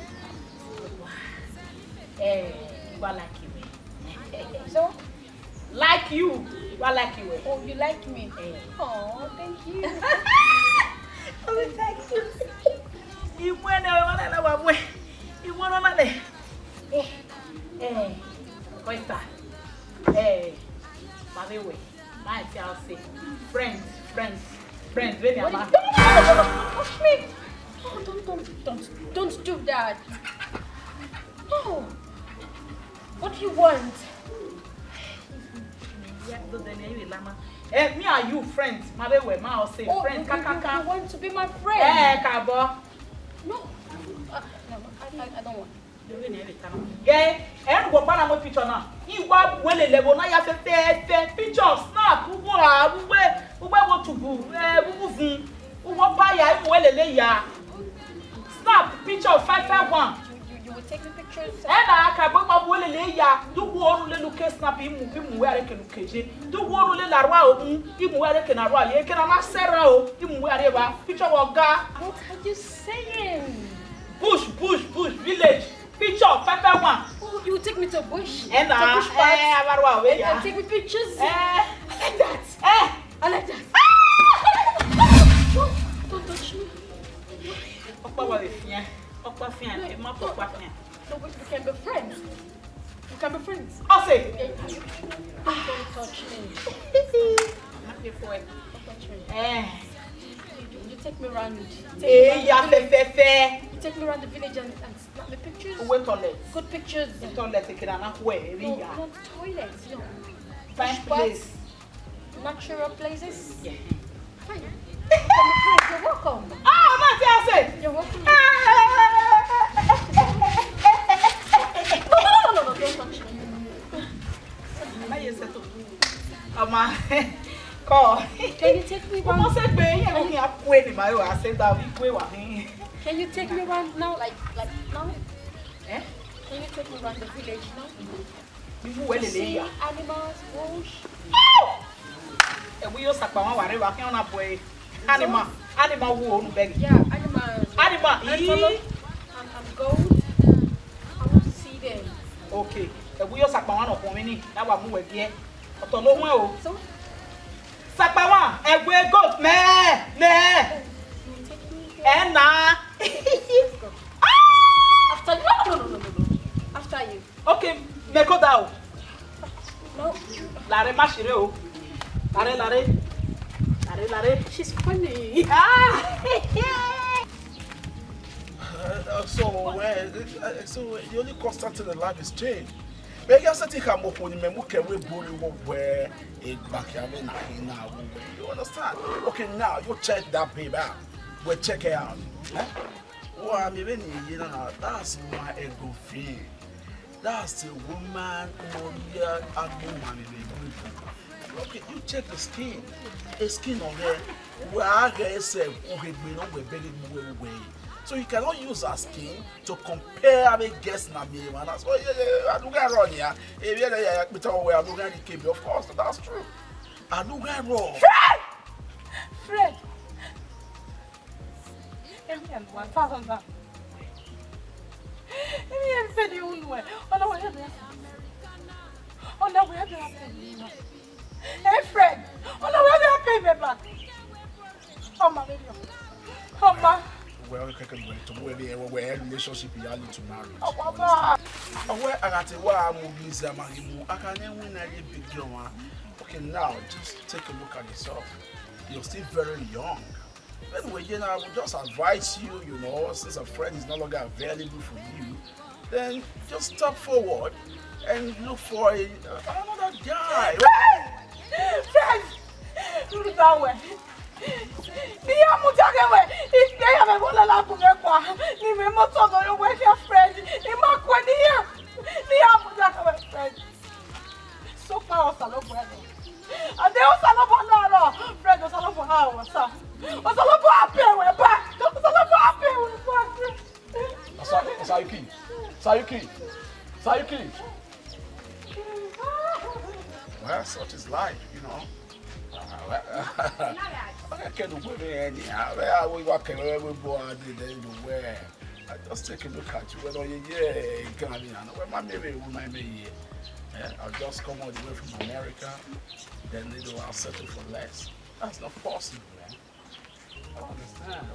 Hey, you are like you.
So?
Like you. You are like you.
Oh, you like me?
Hey.
Oh, thank you.
Oh, thank you. You want to you want to Hey, where's that? Hey, by the way, my fiancé, friends. Really,
What
I'm
Touch me. Oh, don't do that. No. What do you want?
Me are you friends? My baby, my say
Oh,
friends.
you want to be my friend?
Eh, Kabo.
No. I don't want.
Yeah, and what Panama picture now? You want well level now? You have a picture, snap. Who want to go? Who want buy ya? Well, snap picture 551.
You will take the pictures.
And I can buy my well, ya. Do one little case snap him where I can look at you. Do one little arrow, him where I can arrow. You can not say him wherever. Picture of God.
What are you saying?
Bush, village. Picture 551.
Oh, you will take me to a bush.
And
I take me pictures. I like that. I like that. Don't touch me. No, we can be friends. We can be friends.
I'll say.
Don't touch me. Don't touch me. You take me around. You take me around the village and snap the pictures. Good pictures.
No,
not toilets. No.
Fine place.
Natural places.
Yeah.
Fine. You're welcome.
Oh, my fiance.
You're welcome. No, don't touch me.
Call.
Can you take me around? Can you take me around now? Like now?
Eh?
Can you take me around the village now?
You
See animals, bush.
We use a boy. Animal won't beg.
Yeah, animals.
Animal.
And goat. I want to see them.
Okay. We use a pound of women. Now I'm moving here.
So?
Sapawan, and we goat, meh.
You will take me here.
And now.
Let's go. After no. After you.
Okay, me go down.
No.
Lare mashireo. Lare.
She's funny.
So the only constant in life is change. But you say come up when you can we bully where a back now. You understand? Okay, now you check that baby out. We'll check it out. Oh, I'm even that's my ego feel. That's the woman okay, you check the skin. The skin of her where I say so you cannot use our skin to compare with guests na me. That's why I do get wrong here. If you are looking at the KB, of course, that's true. I do get wrong.
Fred. Let me 1,000 back. Let me send you one. Oh no, we have to have Hey Fred. Oh no, we have to pay me back. Oh my baby. Oh my.
Well, we can go to where relationship you need to marry.
Oh papa.
Where I got a movie, I can win a big girl. Okay, now just take a look at yourself. You're still very young. Anyway, I would just advise you, since a friend is no longer available for you, then just step forward and look for another guy.
Friend! Look that way. I am a woman of the you may not know your way, your friend. You mark when the apple friend. So far, Salo Bueno. And they also love friend was all for our son. Was all for happy, we're back. Was all for happy, we're back.
Sayuki. Well, such is life, you know. I can't do anyhow. We walk away, we go out there. I just take a look at you. Whether you can't my baby woman be I'll just come all the way from America, then they do I'll settle for less. That's not possible, man. I don't understand.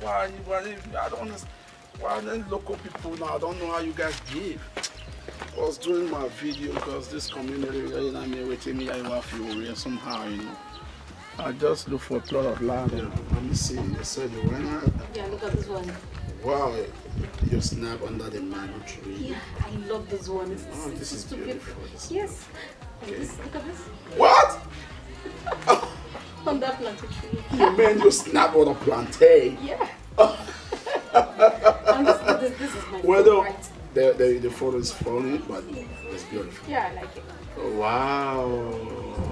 Why I don't understand. Why then local people now? I don't know how you guys give. I was doing my video because this community, you know, me waiting me, I want to somehow, you know. I just look for a plot of land and let me see. You said you went out.
Yeah, look at this one.
Wow, you snap under the mango tree.
Yeah, I love this one.
This is
too
beautiful.
Yes.
Okay.
Look at this.
What?
On that plantain tree.
You mean you snap on a plantain?
Yeah. And this is my favorite.
The photo is funny, but it's beautiful.
Yeah, I like it.
Wow.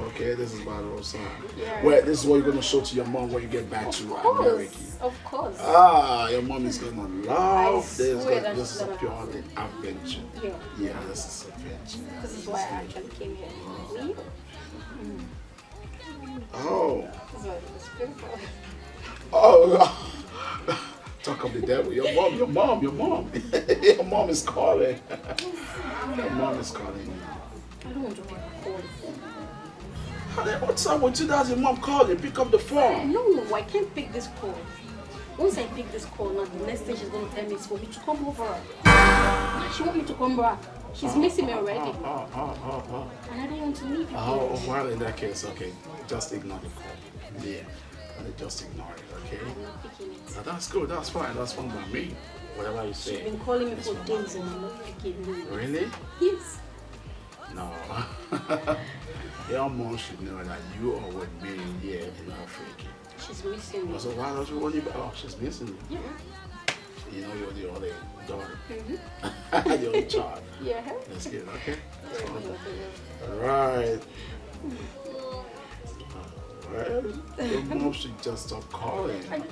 Okay, this is Rosa.
Yeah.
Well, this is what you're gonna show to your mom when you get back to America.
Of course.
Ah, your mom is gonna love this. This is a pure adventure. Yeah, this is adventure.
This is why I actually came here.
Oh.
It's beautiful.
Oh. Talk of the devil. Your mom. Your mom is calling. Your mom is calling.
I don't want to pick a call.
What's up with you? Does your mom calling? Pick up the phone.
No, I can't pick this call. Once I pick this call, now the next thing she's going to tell me is for me to come over. She wants me to come back. She's missing me already. And I don't want to leave you.
Oh, well, in that case, okay. Just ignore the call. Yeah. Just ignore it, okay?
I'm not picking it.
Now, that's good. That's fine. That's fine by me. Whatever you say.
She's been calling me for days and I'm not picking it.
Really?
Yes.
No. Your mom should know that you are with me here in Africa.
She's missing me.
So why don't you want you back? Oh, she's missing you.
Yeah.
You know you're the only daughter.
Mm-hmm.
The only child.
Yeah.
That's good, okay? Alright. Well, your mom should just stop calling.
I'm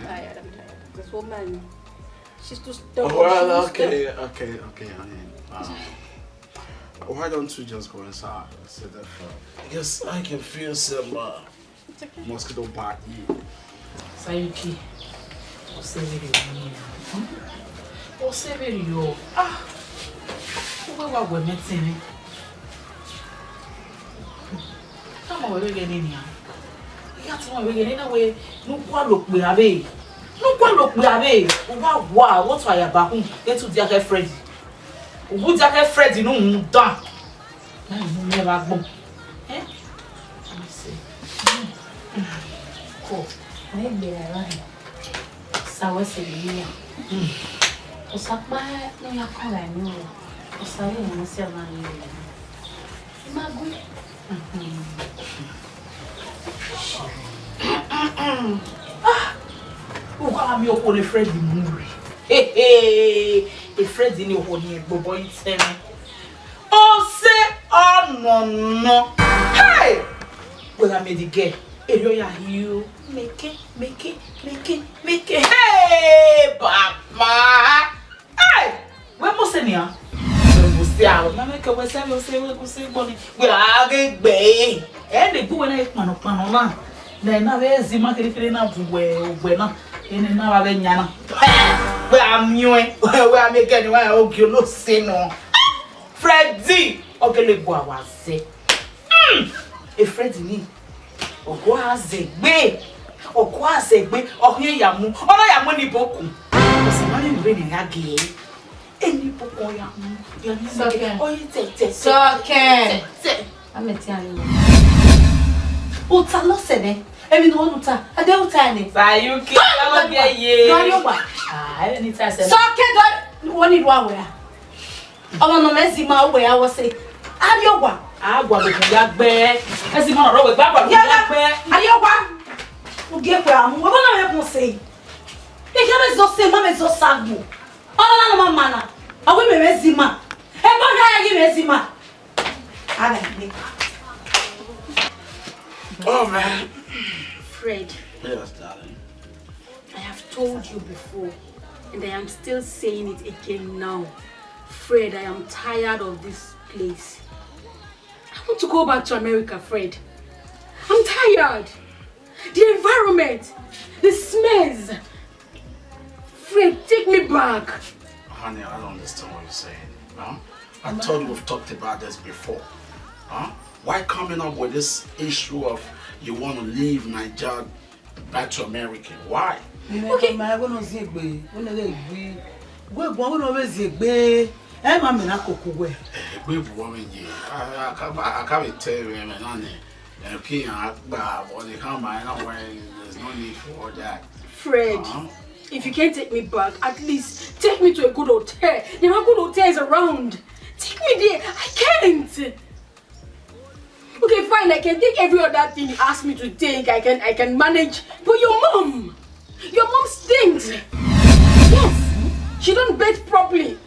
tired. This woman, she's too stubborn.
Oh, well, okay, honey. Why don't you just go inside and sit there for? Yes, I can feel some mosquito bite you.
Sayuki, what's the video? What's the video? Ah, what we're meeting? Come on, we're getting in here. We're getting away. No one look we have a. No one look we have a. Wow, what's why you're back? Get to the Freddy. Who Jack Freddy? No, done. Never go. Eh? Let me see. Cool.
Maybe I like. So what's the deal? What's up, my? No, you're calling me. What's up? I'm saying, man.
I'm your only friend in Muri. Hey, a friend in your honey, boy, tell me. Oh, say, oh, no. Hey! Well, I made the game. You make it. Hey, Papa! Hey! Where was it now? We are big. And the good one, Panopana. Then I was the market where not in another yana. Where I'm new, where I'm making why I you no say no. Freddy, okay, what was say? A Freddy, or was a bay, or was a bay, or here yamu, or I am money boku. Because I'm not really happy. Any book or yamu, you're so
I'm a telling you.
Uta lo sene. Ebi no uta. Ade uta ni. Sayuki. Alo bia ye.
No yo ba.
Ah, any time say.
So ke do woni do awe. Omo no mezi ma we a wo say. Ariogwa.
Agwa be ya gbe. Esi ma ro we gba gba ya gbe.
Ariogwa. Ugie kwa amu. Wo na we kun say.
can't just say, Mamma is so sad. Oh, no, Mamma. I will be Messima.
Oh, man.
Fred.
Yes, darling.
I have told you before, and I am still saying it again now. Fred, I am tired of this place. I want to go back to America, Fred. I'm tired. The environment, the smells. Fred, take me back.
Honey, I don't understand what you're saying. Huh? I told you we've talked about this before. Huh? Why coming up with this issue of you want to leave Nigeria back to America? Why?
Okay.
There's no need for that.
Fred, if you can't take me back, at least take me to a good hotel. There are good hotels around. Take me there. I can't. Okay, fine. I can take every other thing you ask me to take. I can manage. But your mom stinks. Yes, she don't bathe properly.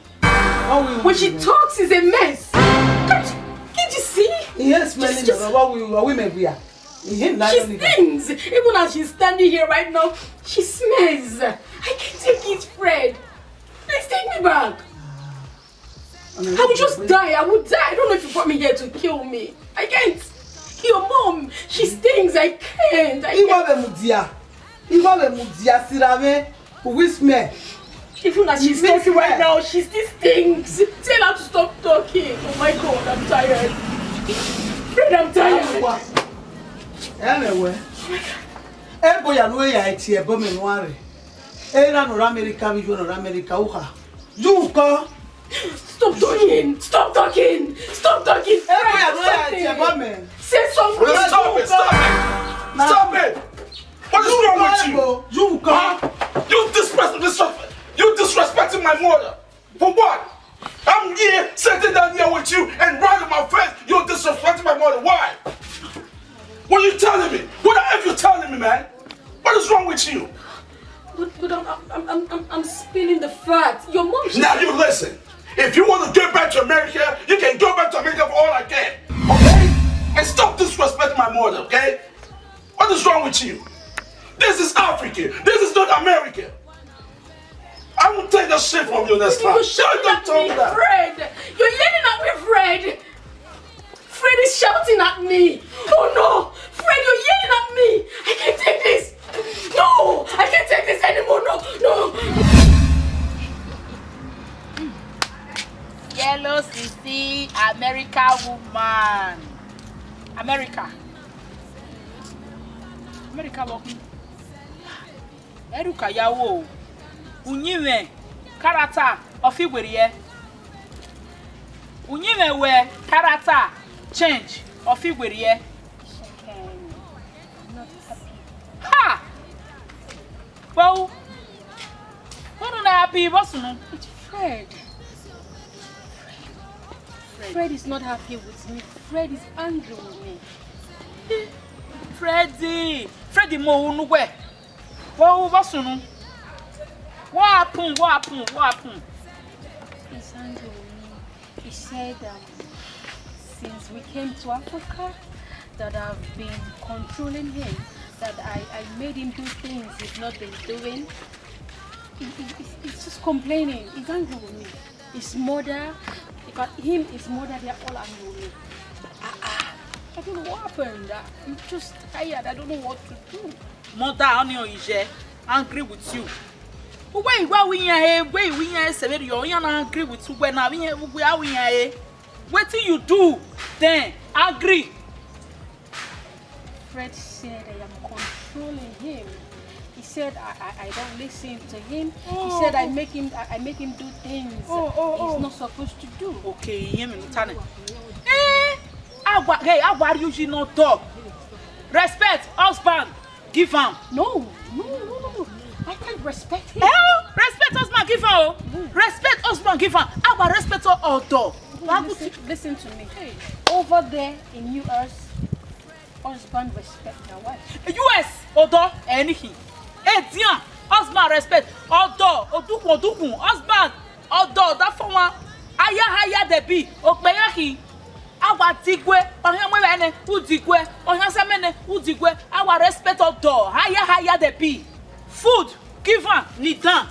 When she talks, it's a mess. Can't you see?
Yes, man.
She stings. Even as she's standing here right now, she smells. I can't take it, Fred. Please take me back. I would just die. I would die. I don't know if you brought me here to kill me. I can't. Your mom, she stings. I can't. Even as she's talking right now, she still stings. Tell her to stop talking. Oh my God, I'm tired. Fred, I'm tired.
Anyway, Eboya no ya eti ebo me noare. Era no America, we go no America uha. You go.
Stop talking! Stop talking! Stop talking!
Eboya no ya eti ebo me.
Say something!
Stop it! Stop it! Stop it! What is wrong with you?
You go.
You disrespecting my mother. For what? I'm here sitting down here with you and right in my face, you're disrespecting my mother. Why? What are you telling me? What are you telling me, man? What is wrong with you?
But I'm spilling the fat. Your mom.
Now you listen. If you want to get back to America, you can go back to America for all I can. Okay? And stop disrespecting my mother, okay? What is wrong with you? This is Africa. This is not America. I will take that shit from you next time.
You're shouting at me, Fred. You're yelling at me, Fred. Fred is shouting at me. Oh no, Fred, you're yelling at me. I can't take this. No, I can't take this anymore. No.
Yellow CC, America woman. America walking. Eruka yawo. Unyiwe character of Igwerie. Unyiwe we character change of Igwerie. Ha! Well, what on happy bossunu?
It's Fred. Fred is not happy with me. Fred is angry with me.
Freddie mo unugwe. Well, bossunu. What happened?
He's angry with me. He said since we came to Africa that I've been controlling him, that I made him do things he's not been doing. He's just complaining. He's angry with me. His mother, his mother, they're all angry with me. I don't know what happened. I'm just tired. I don't know what to do.
Mother is angry with you. Why we here, Severi, you're not angry with you. When we are here, what do you do? Then agree.
Fred said I am controlling him. He said I don't listen to him. He said I make him do things he's not supposed to do.
Okay, I usually not talk. Respect husband, give him.
No. I can't respect him.
Respect husband, give him. Respect husband, give him. I respect all dog.
Listen to me. Over there in US, husband respect their wife.
US, Odo, anything. Hey, Dian, husband respect. Odo, odukun, husband. Odo, that for one. Aya de bi. Okpeyaki. Awa digwe. Onya mwene, udigwe. Onya semene, udigwe. Awa respect odo. Aya de bi. Food, give her, nidan.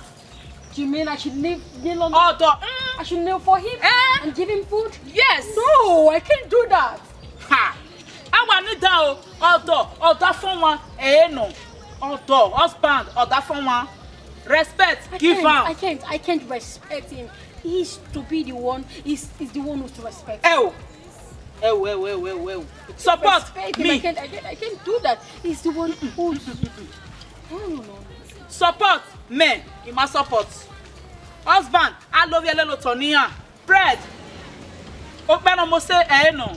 You mean I should kneel on
Odo.
I should kneel for him and give him food?
Yes.
No, I can't do that.
Ha. Awa nidan o. Odo for one. No. Odo, husband, odo for one. Respect, give him.
I can't respect him. He's to be the one. He's the one who's to respect.
Support me.
I can't do that. He's the one who. No.
Support men. You must support. Husband, I love you little Tonia. Bread. Open almost say no.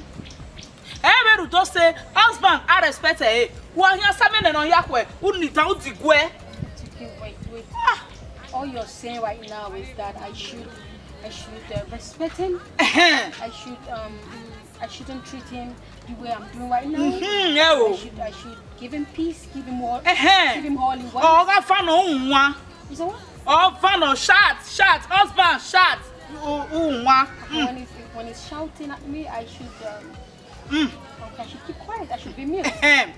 Every do say husband, I respect her. One here seven on Yakwe. Wouldn't it out the way?
Wait. All you're saying right now is that I should respect him. I shouldn't treat him the way I'm doing right now. I should give him peace, give him all, give him all in one.
Oh, that fan on one.
Is that what?
Oh, fan on shot, husband, shot.
When he's shouting at me, I should I should keep quiet. I should be mute.
Okay,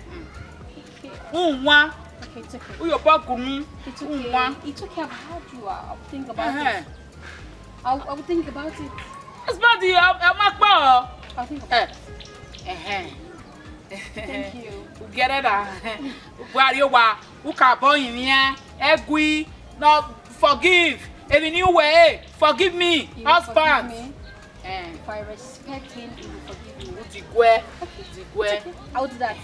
it's okay.
It's
okay. I've heard you. I'll think about it. I'll think about it.
It's bad.
I'll think about it. Thank you.
Get it out. Where you are, who can boy in here? Egui, not forgive. Every new way, forgive me, husband.
If I respect him, he will forgive me. I'll do that.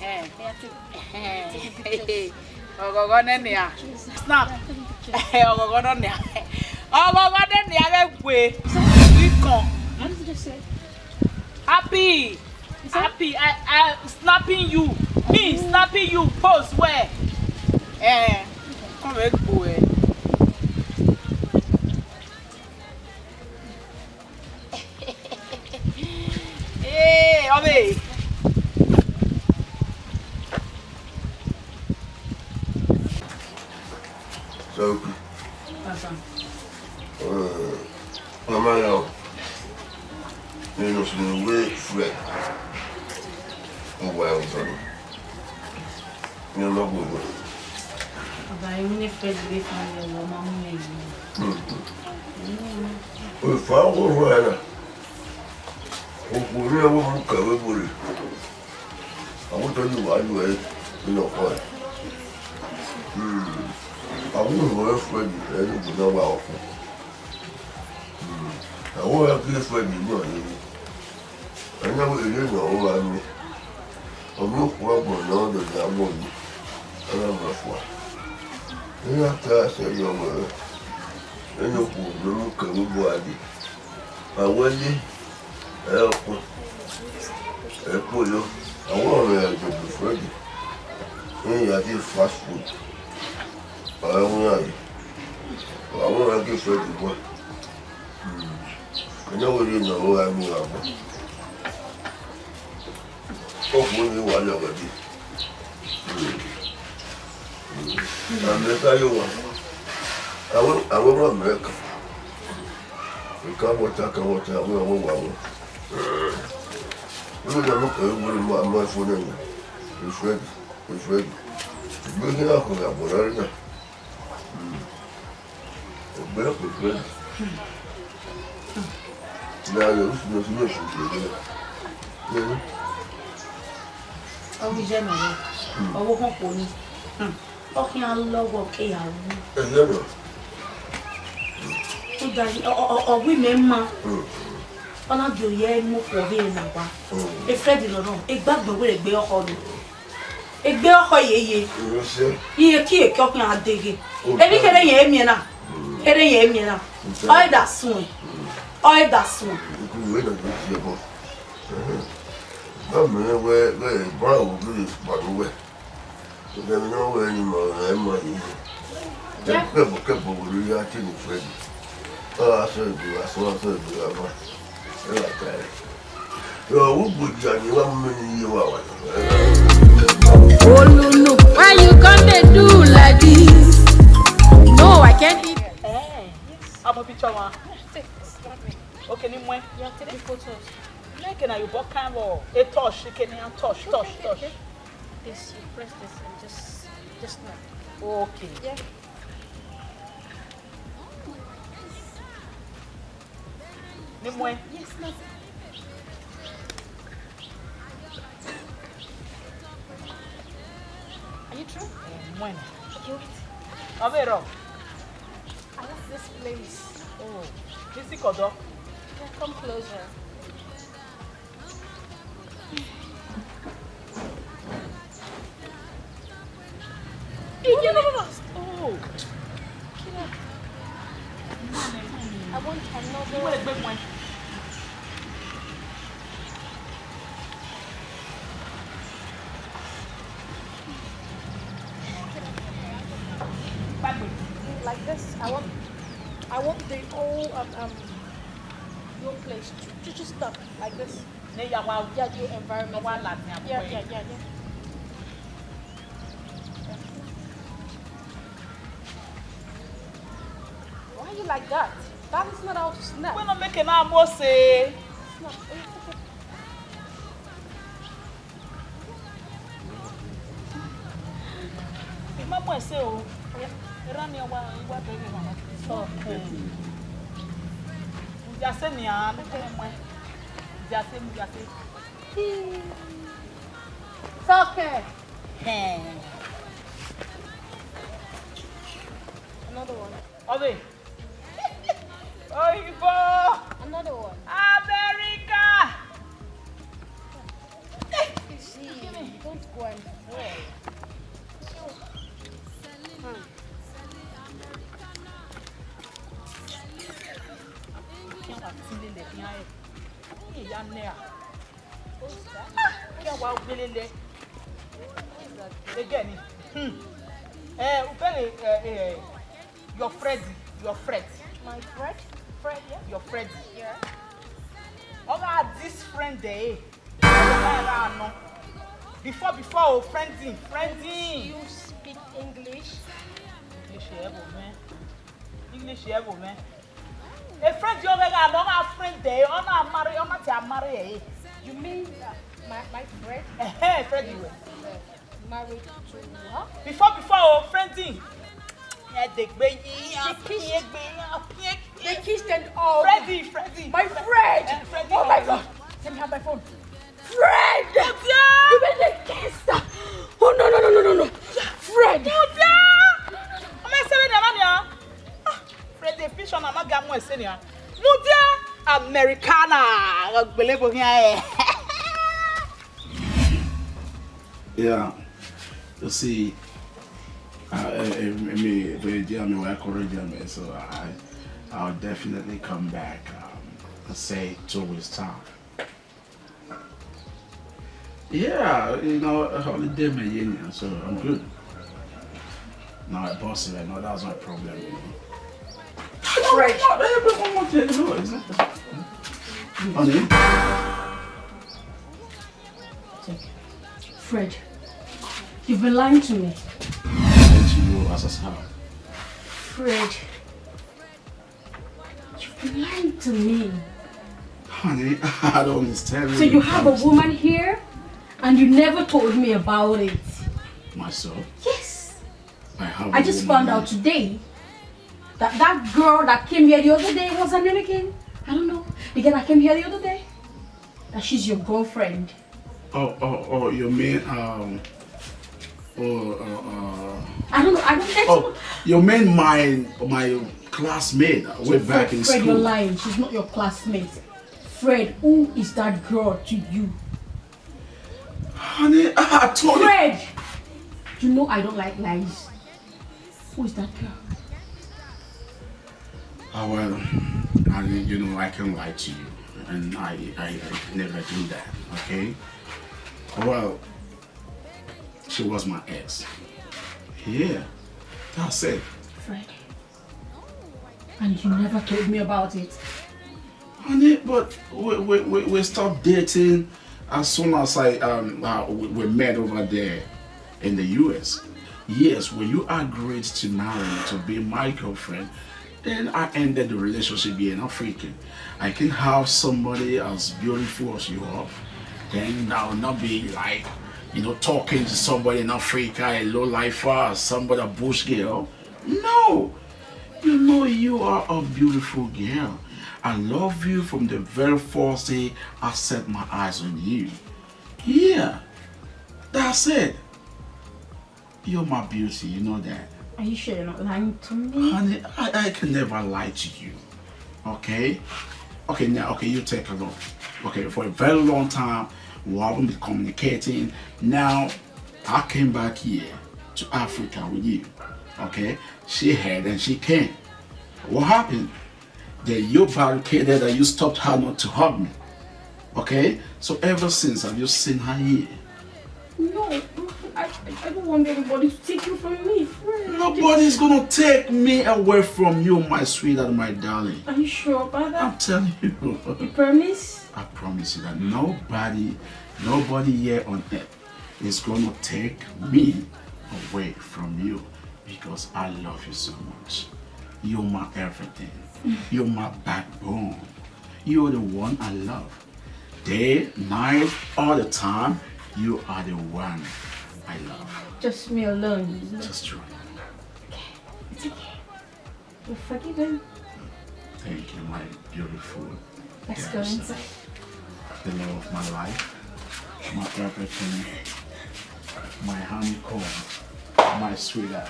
Snap.
What did you just say?
Happy. I snapping you. Me snapping you. Pose where? Come back, boy. Hey, obey.
So, Mama, you know, so the way Fred, oh, well, son, you're not good.
But I only Fred away from your woman.
We found one. We never look at everybody. I will tell you why you are in your point. I won't work for you, and you know how. I won't have to for you, I never even know what I mean. I'm not problem now that I want you. And I'm not for. You have to ask your mother. And you look at your body. I want you. Help. Help you. I want to help you, Freddie. You have to fast food. I want to give Freddie one. I know you know what I mean. Hopefully, one of it. I'm going to tell you one. I will not make. We can't watch that. I will. You don't look at my phone. It's ready. Bring it up with that one. Now you're listening to
Oh, we generally. Oh, we won't pony. Okay, I love okay. Oh, women, ma. On a do ye move for here now. A Freddy, no, a bag will be a hobby. A bear hoye, ye key cooking a digging. Any can I hear me now? All that soon.
I'm where brown is, by the way. You never know anymore. I'm money. Couple will react in Freddy. Oh, I said you, I saw you. So, who would you 1 million you are?
Oh, no, why you can't do like this?
picture one.
Take this. Not me.
Okay, ni mwen.
Yeah, take the photos.
Like na you both kind of a touch, can you touch.
This, you press this and just snap.
Okay.
Yeah.
Ni mwen.
Yes, snap. Are you true?
Mwen.
Okay, wait.
Avero.
I like this place.
Oh. Kisi kodo.
Yeah, come closer.
No. Oh.
I want another.
Wait, big one.
Like this. I want the whole your place to just stop like this. Yeah, your environment. Yeah. Why are you like that? That is not how to snap.
We're not making our more say.
Snap.
Mama say oh. Run your what baby mama. Okay. Just say ni am. Just say.
It's okay. Another one.
Ove. Oibo.
Another one.
America.
You see, don't go and fall.
Again. Your Fred.
My friend? Fred, yeah?
Your Fred.
Yeah.
Oh, this friend there. Before, friending.
You speak English?
English, man. A friend you have no friend there. I'm married.
You mean my friend?
Friend you.
Married to her?
Before, friending. They
kissed and all.
Freddy.
My friend!
Freddy.
Oh my God! Let me have my phone. Fred! You mean they kissed? Oh no! Fred!
Fred, the fish on a magamu senior. Mudia Americana.
Yeah. You see, so I'll definitely come back. Say 2 weeks time. Yeah, holiday my so I'm good. Now I boss it, no, that's my problem.
Fred!
No, it's not. Honey?
Fred, you've been lying to me.
Lying to you as a scout.
Fred, you've been lying to me.
Honey, I don't understand.
So you have a woman here and you never told me about it.
Myself?
Yes.
I
just found out today that girl that came here the other day, what's her name again? I don't know. The girl that came here the other day, that she's your girlfriend.
Oh, you mean
I don't know.
Oh, you mean my classmate way back in school?
Fred, you're lying. She's not your classmate. Fred, who is that girl to you?
Honey, I told you.
Fred! You know I don't like lies. Who is that girl?
Oh, well, I can lie to you. And I never do that, okay? Well, she was my ex. Yeah, that's it.
Fred. And you never told me about it.
Honey, but we stopped dating as soon as we met over there in the US. Yes, when you agreed to marry me, to be my girlfriend, Then I ended the relationship being African. I can have somebody as beautiful as you are, then I will not be like, talking to somebody in Africa, a low lifer, somebody a bush girl. No, you are a beautiful girl. I love you from the very first day I set my eyes on you. Yeah, that's it. You're my beauty, you know that.
Are you sure you're not lying to me?
Honey, I can never lie to you. Okay? Okay, you take a look. Okay, for a very long time, we haven't been communicating. Now, I came back here to Africa with you. Okay? She had and she came. What happened? Then you barricaded and you stopped her not to hug me. Okay? So ever since, have you seen her here?
No, I don't want anybody to take you from me.
Nobody's gonna take me away from you, my sweetheart, my darling.
Are you sure about that?
I'm telling you.
You promise?
I promise you that nobody here on earth is gonna take me away from you because I love you so much. You're my everything. You're my backbone. You're the one I love. Day, night, all the time, you are the one I love.
Just me alone.
Just you.
Okay, it's okay. You're forgiven.
Thank you, my beautiful.
Let's go inside.
The love of my life, my everything, my honeycomb, my sweetheart.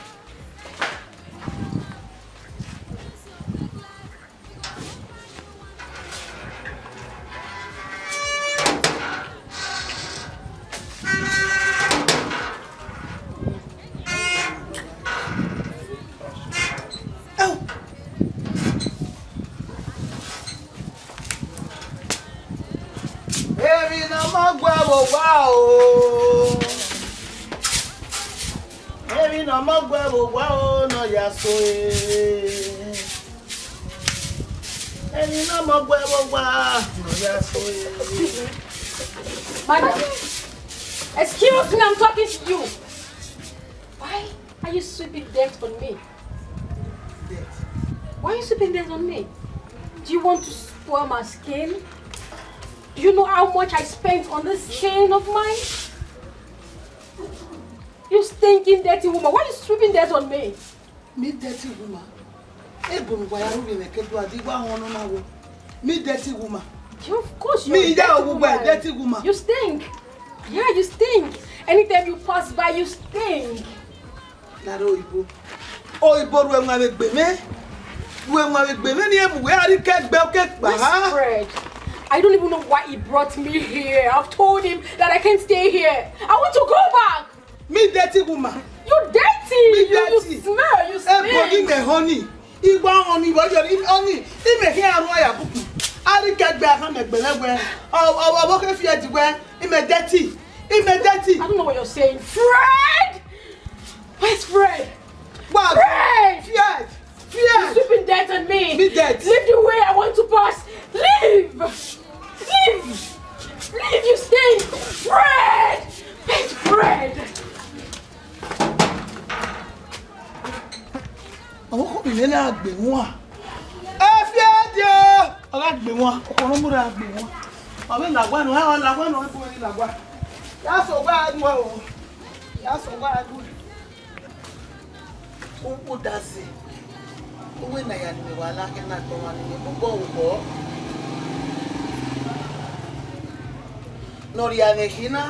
Madam, excuse me, I'm talking to you. Why are you sweeping dirt on me? Why are you sweeping dirt on me? Do you want to spoil my skin? Do you know how much I spent on this skin of mine? You stinking dirty woman, why are you sweeping dirt on me?
Me dirty woman. Me dirty woman.
Of course you're a dirty woman. You stink. Yeah, you stink. Anytime you pass by, you stink.
Naro Ibo. Oh, Ibo, we're going to be me. We're going to be me. Where are you getting
Fred, I don't even know why he brought me here. I've told him that I can't stay here. I want to go back.
Me dirty woman.
You're dirty.
Me dirty.
You smell. You stink.
Everybody me honey. Igba honey. What you in honey? Ime here aroya buku. Ari get back on the belagwe. Oh, what if you had to wear? Ime dirty. Ime dirty.
I don't know what you're saying. Fred. Where's Fred?
What?
Fred.
Fiat.
You're sweeping dirt on me.
Me dirt.
Leave the way I want to pass. Leave. Leave. Leave. You stink. Fred. Where's Fred?
Àwọn kò bìnrin náà gbé wọn. Ẹ fi àdìo. Ọlá gbé wọn. Ọkùnrin múra gbé wọn. Ọbẹ̀ làgbà nù. Àwọn làgbà nù. Ọdún wọn làgbà. Yà sọ gbà àdúrà o. Yà sọ gbà àdúrà. Ó kú dá sí. Owó ìnáyà ni mi wà lákẹ́ náà gbọ́ wọn ni mo gbọ́ ògbọ́. Nọ̀rì ànẹ̀kínà.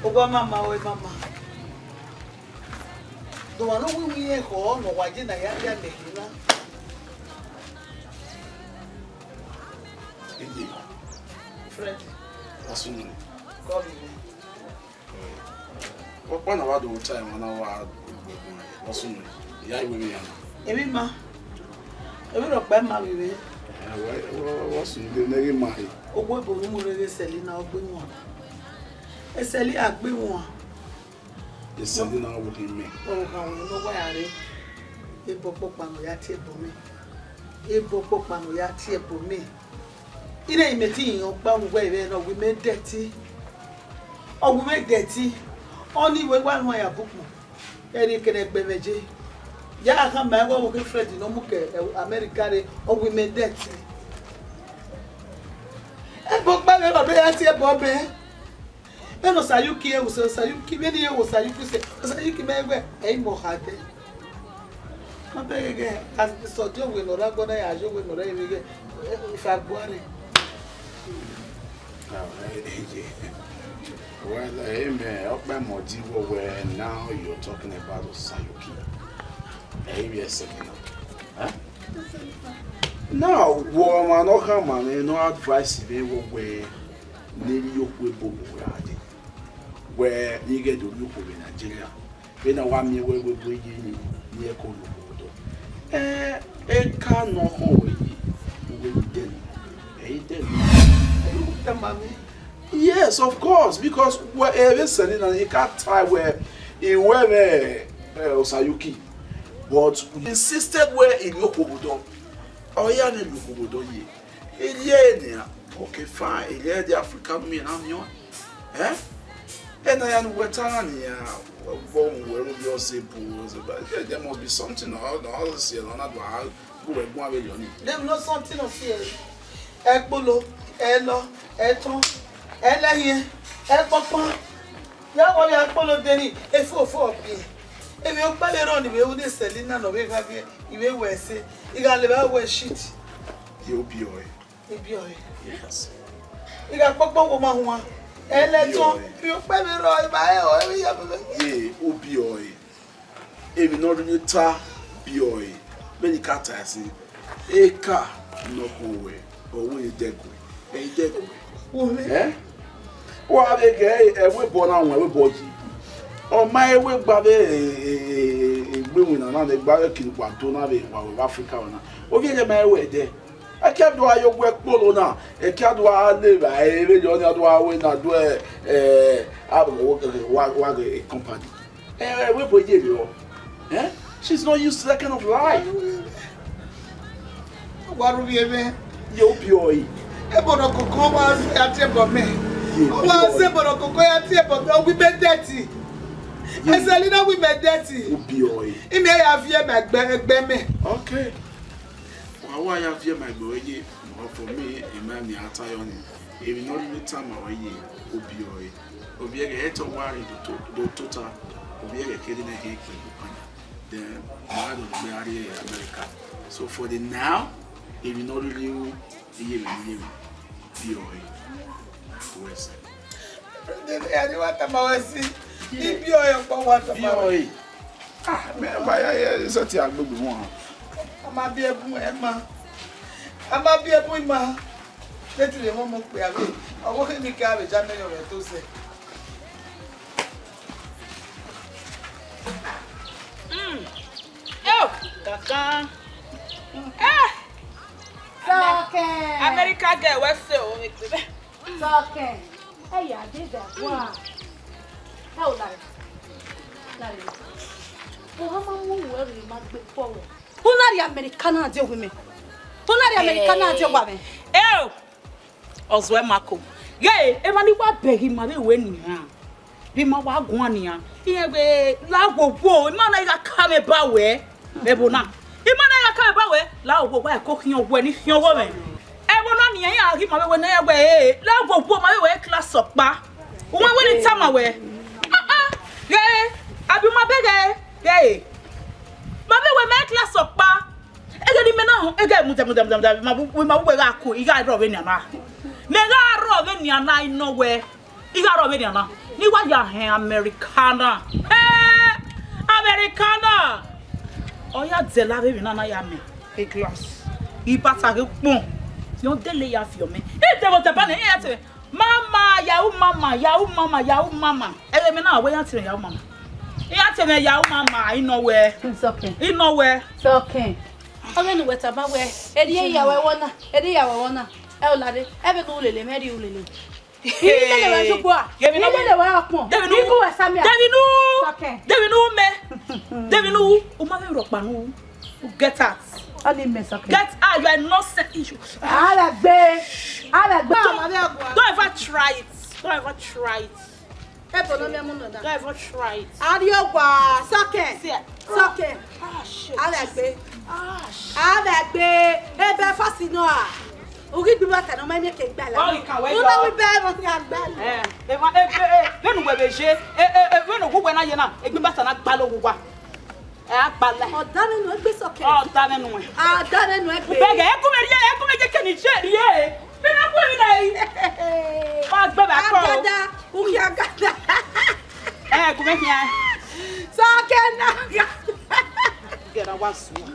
Ogbó mama o mama. Domano we ho no waje na ya nehina. Fred.
Asunu.
Call me.
What about the time when I was Asunu? Ya iwe mi yana.
Emi ma. Emi ro pe ma wiwe.
What's the name ma?
Ogbo ibo ni mo rere Selina ogbe won. Eseli agbe won.
The Selina with him.
Oh, no way. Ebo popa no ya tie bo mi. Ebo popa no ya tie bo mi. Ire imeti yan gba wo iwe na we me dirty. Oh, we make dirty. Only we wan ya buku. Eri kene gbe meje. Ya kan ma go wo ke Fred no mu ke America re o we me debt. E bo gba le odo ya ti e bo be. E no Sayuki e wo Sayuki be ni e wo Sayuki se Sayuki me gbe e mo hate. Ma be ge as so jo we no ra go na ya jo we no ra e ge if agbore.
Well, amen. Up by Modibo, where now you're talking about Sayuki. Maybe a second. Huh? Now, woman, no come no advice. They will wear nearly your people where you get to look in Nigeria. When I want me where we bring in near Kolubodo. Can't know how we did. Yes, of course, because wherever selling and he can't tie where he were Sayuki, but insisted where in Yokobudo. Oh, yeah, in Yokobudo, yeah, okay, fine, yeah, the African men, I'm your, eh? And I am Wetania, born where you say, but there must be something or other, say, another one, who were going with your name.
There's not something of fear. Ekbolo, Elo, Eton. Elaye, Ekpopon. Ya wo ya polo deni, efo bi. Emi o pa le ron iwe o de Selina no be ga bi, iwe we se. Iga le ba we shit.
You be oy. Yes.
Iga popon wo ma huwa. Eleton, bi o pa mi ro ba e o emi ya be.
Ye, o bi oy. Emi no do ta bi oy. Be ni kata asi. Eka no konwe. O we dego. E dego. Eh? Wa be ge we born awon we boji. O ma we gba be egbe na na gba kiri kwanto na be wa Africa na. O bi je ma we de. I kept do ayo gwe polo na. E kept do a le ba e be jo na do a we na do wa a company. We boji bi o. Eh? She's not used to that kind of life.
Wa ru bi ebe.
Yo bi oyi.
Ebono koko wa se ati ebo me. Wa se ebono koko ya ti ebo me we be dirty. Selina we be dirty.
Obi oyi.
Imi ya vie me egbe me.
Okay. Wa ya vie my boy ye. For me, imam ni atayo ni. Even not in the time away ye. Obi oyi. Obi ege heto wari do total. Obi ege kedi na heke. Then I don't be America. So for the now, if you not really West.
Any what about see? If you are what about?
Ah, man, by such a good one.
Ama bi ebu Emma. Ama bi ebu ma. Let the mom pe abi. Owo ke mi ka be jame yo re to se.
Oh, kaka. America girl, what's so?
Okay. Hey, I did that. Wow. How like? Oh, how many were you must be forward? Who not the American deal with me? Who not the American deal with me?
Oh, Oswe Marco. Yay, Emily, what beg him, money when you are. Be my wagonia. Here we love of war, man, I got come about where. Nebona. Imana ya ka ba we la wo wa ko kiyan wo ni kiyan wo me e wo na niyan ya ki ma we na ya we la wo ma we class opa won we ni tama we ye abi ma bege ye ma be we ma class opa e ge ni me na ho e ge mu ma we ga ko I ga ro we ni ana me ga ro we ni ana ino we I ga ro we ni ana ni wa ya hen Americana Americana. Oh ya zela baby nana ya me a glass I pata ke pon yon dele ya fi o me e te bo te ba ne e te mama ya mama e me na we ya te ya mama e ya te me ya mama I know where
It's okay.
I know where
It's okay. Oge ni weta ba we e di ya we wona e o lade e be ko lele me di ulele ile le wa so po a ile le wa pon ibu wa samia
Devinu me Devinu o ma me ro pa nu get out
only mess okay
get out you are not set issue
ala gbe
don't ever try it
Guy, ever try it.
Adiogba, socket. Socket.
Ah, shit.
Alagbe.
Ah, shit.
Alagbe. Ebe fasino a. Orí bí bàtà no me ke gba la.
Oh, you can wait.
Mo na we be mo ti agba.
Lẹ́nu wẹ̀ bẹ̀ ṣe lẹ́nu gbogbo náà yẹn náà egbe bàtà náà gbá lówó wa gbala.
Ọ̀dà nínú egbe socket.
Ọ̀dà nínú ẹ̀.
Ọ̀dà nínú egbe.
Bẹ́gẹ̀ ẹkún méje kẹ́ni ṣe rí ẹ̀ bẹ́ẹ̀ kú mi náà yìí. Wọ́n gbẹ́ bá kọ́.
Agada, orí agada.
Kú mi hìá.
Socket na.
Gẹ̀rẹ́ wá sùn.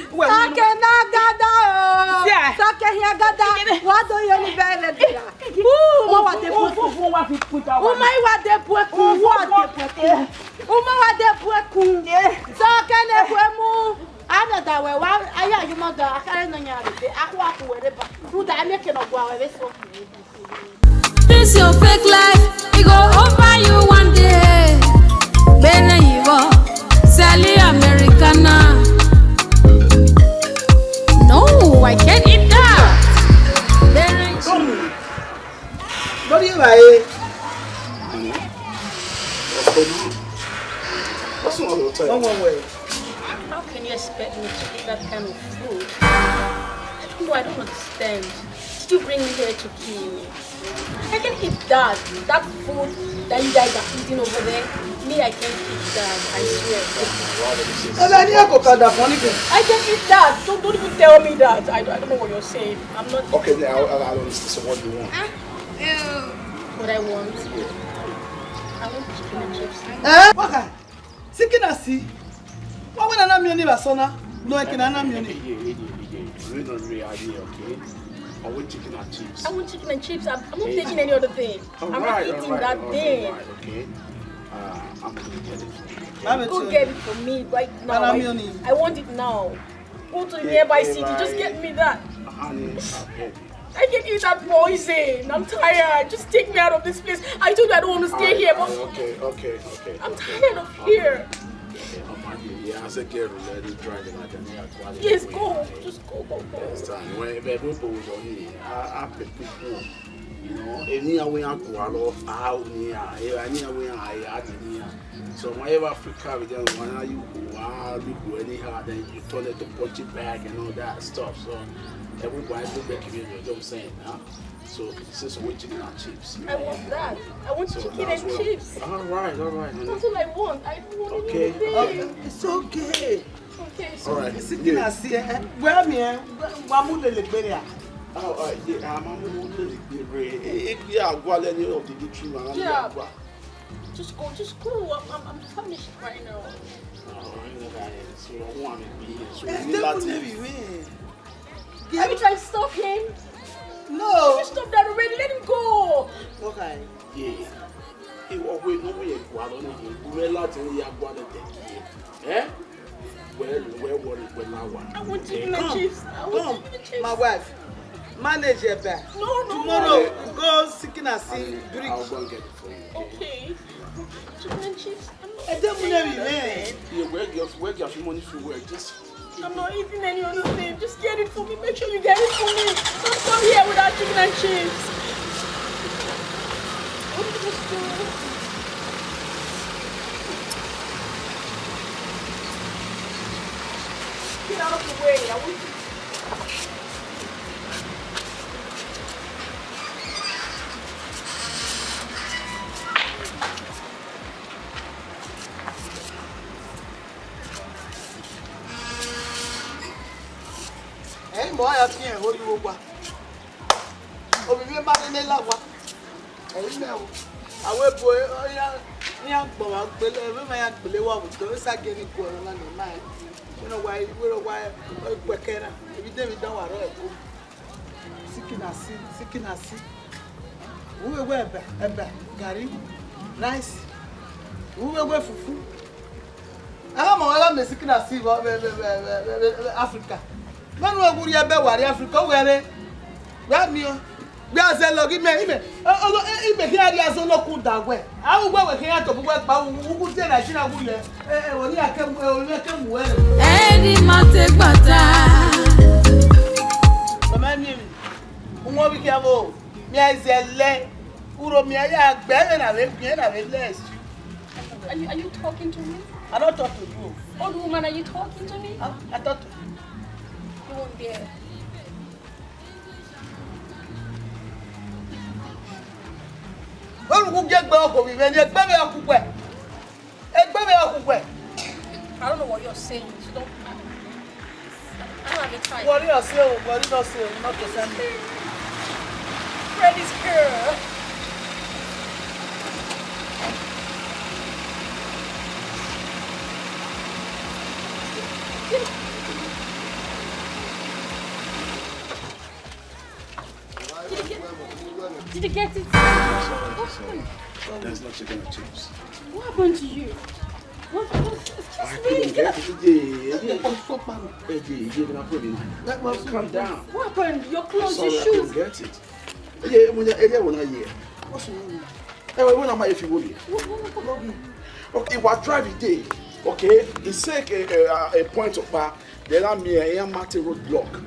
Socket na agada o. Socket hi agada. Wa do yo ni bele dia. Mo wa de
Fún wa fi pín ta wá.
Uma wa de pueku, wa de pueku. Uma wa de pueku. Socket ne puemu. Ana da we wa aya you mo da akare no nya de akwa ku we de ba. Ru da me ke no gwa we so.
This your fake life, it go over you one day. Benin Evo, Sally Americana. No, I can't eat that. Benin.
What do you like?
What's wrong with the
One way.
How can you expect me to eat that kind of food? I don't understand. Did you bring me here to kill me? I can eat that. That food that you guys are eating over there. Me, I can't eat that. I swear. I can eat that. Don't even tell me that. I don't know what you're saying. I'm not.
Okay, then I don't understand. So what do you want?
What I want. I want chicken and chips.
Waka. Sikinasi. What when I'm your neighbor, Sona? No, I cannot name you.
We don't really idea, okay? I want chicken and chips.
I want chicken and chips. I'm not taking any other thing. I'm not eating that thing.
Alright, okay. I'm going to get it for you.
Go get it for me right now. I want it now. Go to the nearby city. Just get me that.
Honey,
I can eat that poison. I'm tired. Just take me out of this place. I told you I don't want to stay here. But
okay.
I'm tired of here.
Yeah, as a girl, let it try to
Yes, go. Just go.
When people go here, I pick people. You know, any way I go along, out near, any way I had near. So, whenever Africa, we don't want you go anyhow, then you turn it to punch it back and all that stuff. So, everybody look back at you, you know what I'm saying? So, this is what chicken and chips.
I want that. I want chicken and chips.
Alright.
That's all I want. I don't want anything.
It's okay.
Okay,
All right.
Sikinasi. Where me? Wamu le beria.
Oh, yeah, I'm of the tree, man.
Yeah. Just go. I'm famished right now.
So I want to be here. So
Have you tried to stop him?
No.
You stop that already. Let him go.
Okay.
Yeah. He walk away, no way. We're not in the Aguada. Eh? Well,
I want chicken and chips.
Come, my wife. Manage your back.
No.
Tomorrow, go Sikinasi.
I'll go and get it for you.
Okay. Chicken and chips.
I don't want to be man.
Yeah, where your money for work? Just.
I'm not eating any other thing. Just get it for me. Make sure you get it for me. Don't come here without chicken and chips. What did you just do? Get out of the way. I want you.
Mo ya fi en olu wa. Obi bi ba ni la wa. Eyi me wo. Awe bo ya ni agbo wa gbele, me ma ya gbele wa wo to sa ge ni ko la ni ma. We no wa pekera. Ebi de mi dan wa ro e ko. Sikinasi. Uwe ebe gari, rice. Uwe fufu. Mo wala me Sikinasi Africa. Man we guri ebe wari Africa were gba mi o gba se lo gi me ime ki ari aso lo ku dagwe awu gbe we ki ya to gbe pa wu je Nigeria wu le woni akemu we
Edi mate gbata.
Mama mi nwo bi ke mo mi aizele
Are you talking to me?
I don't talk to you.
Old woman, are you talking to me?
I talk to you.
You won't dare.
I
I don't know what you're saying. So don't. I don't have a time.
What are you saying? What are you saying? Not to send me.
Fred is here. Did you get it?
There's no chicken and chips.
What happened to you? What?
I couldn't get it. Calm down.
What happened? Your clothes,
Sorry,
your
I
shoes.
couldn't get it. Yeah, when I hear. What's wrong? Hey, when am I if you will? Okay, what driving day? Okay, it's like a point of bar. Then I'm here, Marty road block.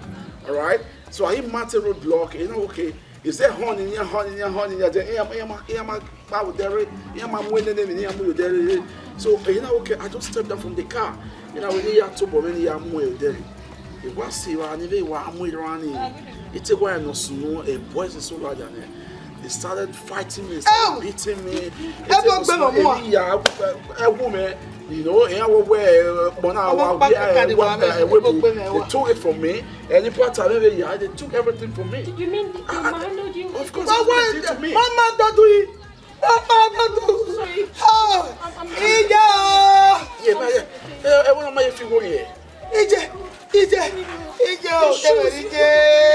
All right. So I hit Marty road block. You know, okay. Is there honey? Then so you know, okay. I just stepped down from the car. You know, when you are too many, you are more there. It was see, I never was running. It's a way no snow. A boys is so large. They started fighting me, started beating me. A woman, you know, they took it from me. And they took everything from me.
You mean they manhandled you?
Of course, they did to me.
Mama, don't do it. Mama, don't do it.
Sorry.
Yeah, but I want to make you go here.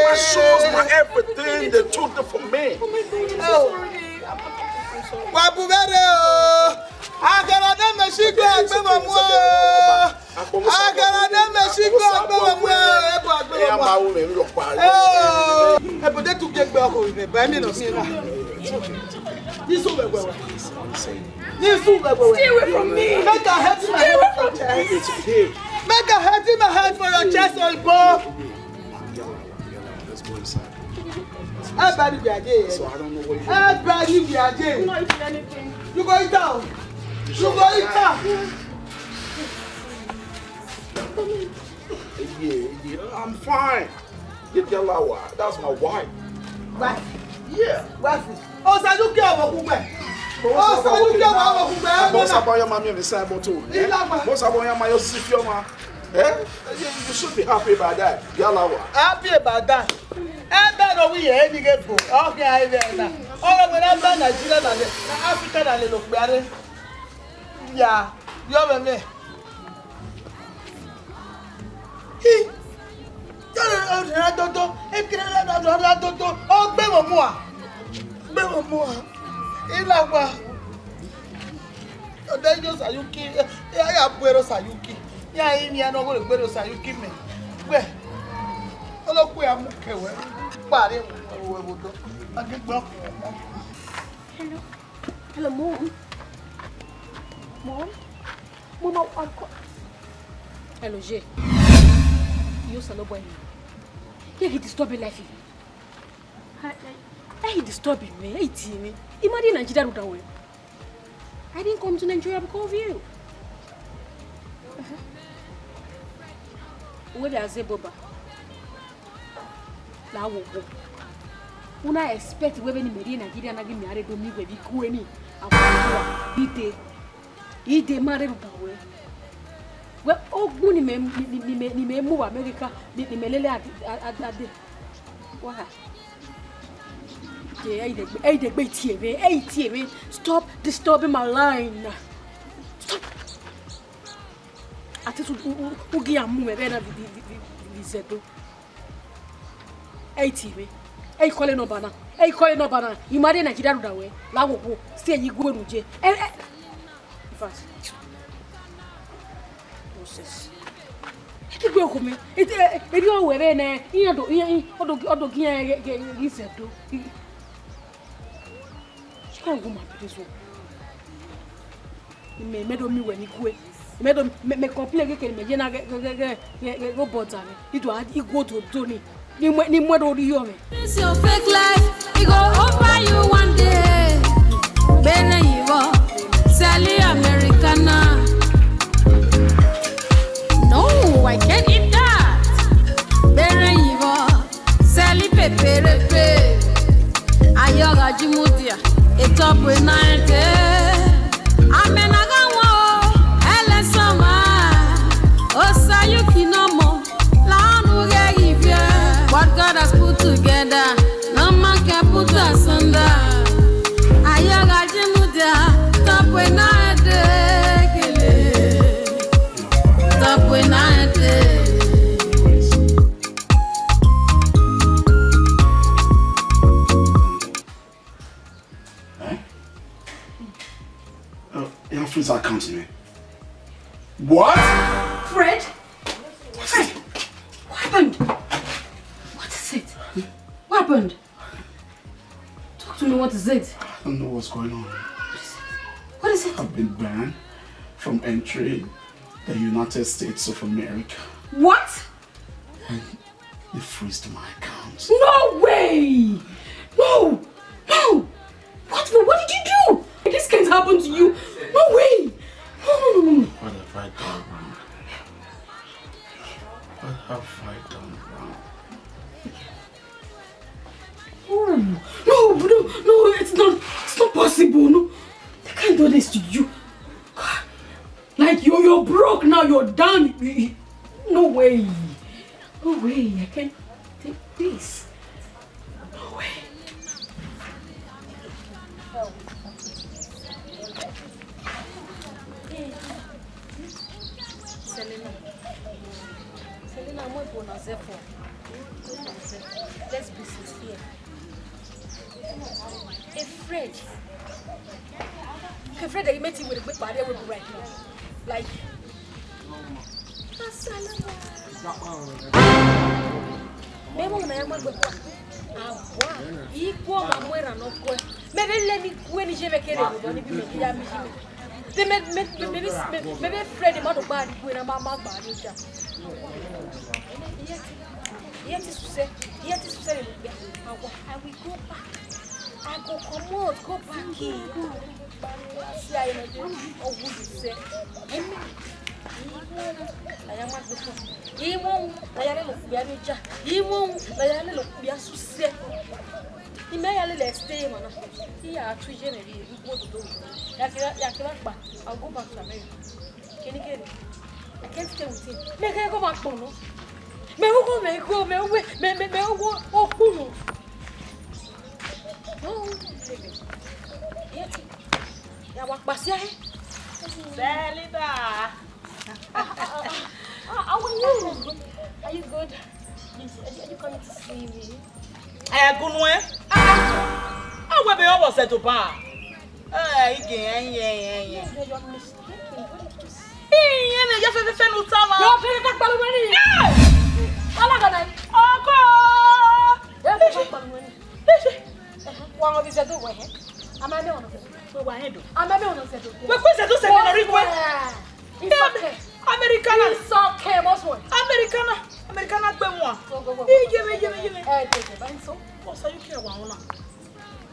My shoes, my everything, they took it from me.
Stay away from me.
Make a head to my head for your chest. Make a head in my head for your chest, old boy.
Let's go inside.
Everybody be a day.
So I don't know what you
Everybody be a day.
I'm not eating anything.
You go eat down. You go eat down.
Yeah, I'm fine. Get your lawa. That's my wife.
Wife.
Yeah.
Wife. Oh, so you care about who? Oh, so you care about who?
Boss about your mommy and the same too. Boss about your mommy, see your man. Eh? You should be happy about that. Galawa.
Happy about that. And then we here to get food. Okay, I know. All of them are Nigerian and African and they look better. Yeah, you have me.
Hello, Mom. Mom, hello, Jay. You solo boy. Yeah, he disturbing life. He disturbing me. Hey, Timmy. Imagine Nigeria would away. I didn't come to Nigeria because of you. Where is Boba? La wo. Una expect we be ni meri Nigeria na gi mi are do mi we bi ku eni. Akwa ide mare rubawe. We ogun ni me move America ni melele ade. Wa. Yeah, stop disturbing my line. Stop. I think ugi amu me na vizedo. TV. Calling no bana. Calling no bana. Imagine Nigeria do that way. La wo say you go nuje. In fact. Process. It go come. It you we na odo gian vizedo. Can't go my this one. Me do me when you go. Me complain que me llena go bother me. It go to Tony. Ni mo do ri yo me.
This your fake life. It go over you one day. top with 90. Amenagawa, Elesama, Osayuki no more. What God has put together, no man can put us under. Ayaga Jimuda, top with 90. Top with 90.
Your friends are counting me. What?
Fred? Fred? What happened? What is it? What happened? Talk to me, what is it?
I don't know what's going on.
What is it?
I've been banned from entering the United States of America.
What?
And they froze my account.
No way! No! No! What did you do? This can't happen to you. No way! No.
What have I done wrong? What have I done wrong?
No, it's not possible. No, they can't do this to you. God. Like you're broke now, you're done. No way. No way, I can't take this. No way.
Selena, I'm not going to say for. Let's be sincere. Afraid that you met him with a big body will be right now. Like, I go come out, go back here. See, I know what you say. I am not the phone. He won't, I am not the Abuja. He won't, I am not the Asusa. He may a little stay, man. He are 3 generally. You go to do. Yakirakba, I'll go back to America. Can you get it? I can't stay with him. Make I go back home. May I go, may no, yeah, what was it?
Selena.
How are you? Are you good? Are you coming to see me?
Good one. I will be over set up.
Yeah, you're mistaken. What did you say?
You have to send Utama.
You're very good, Balmani. All I got. One of these are doing it. I'm a man of it. I'm a man of it.
What was it? It's okay. Americana.
It's okay, boss one.
Americana, Bemois.
Go.
Give me.
So,
what's you care about?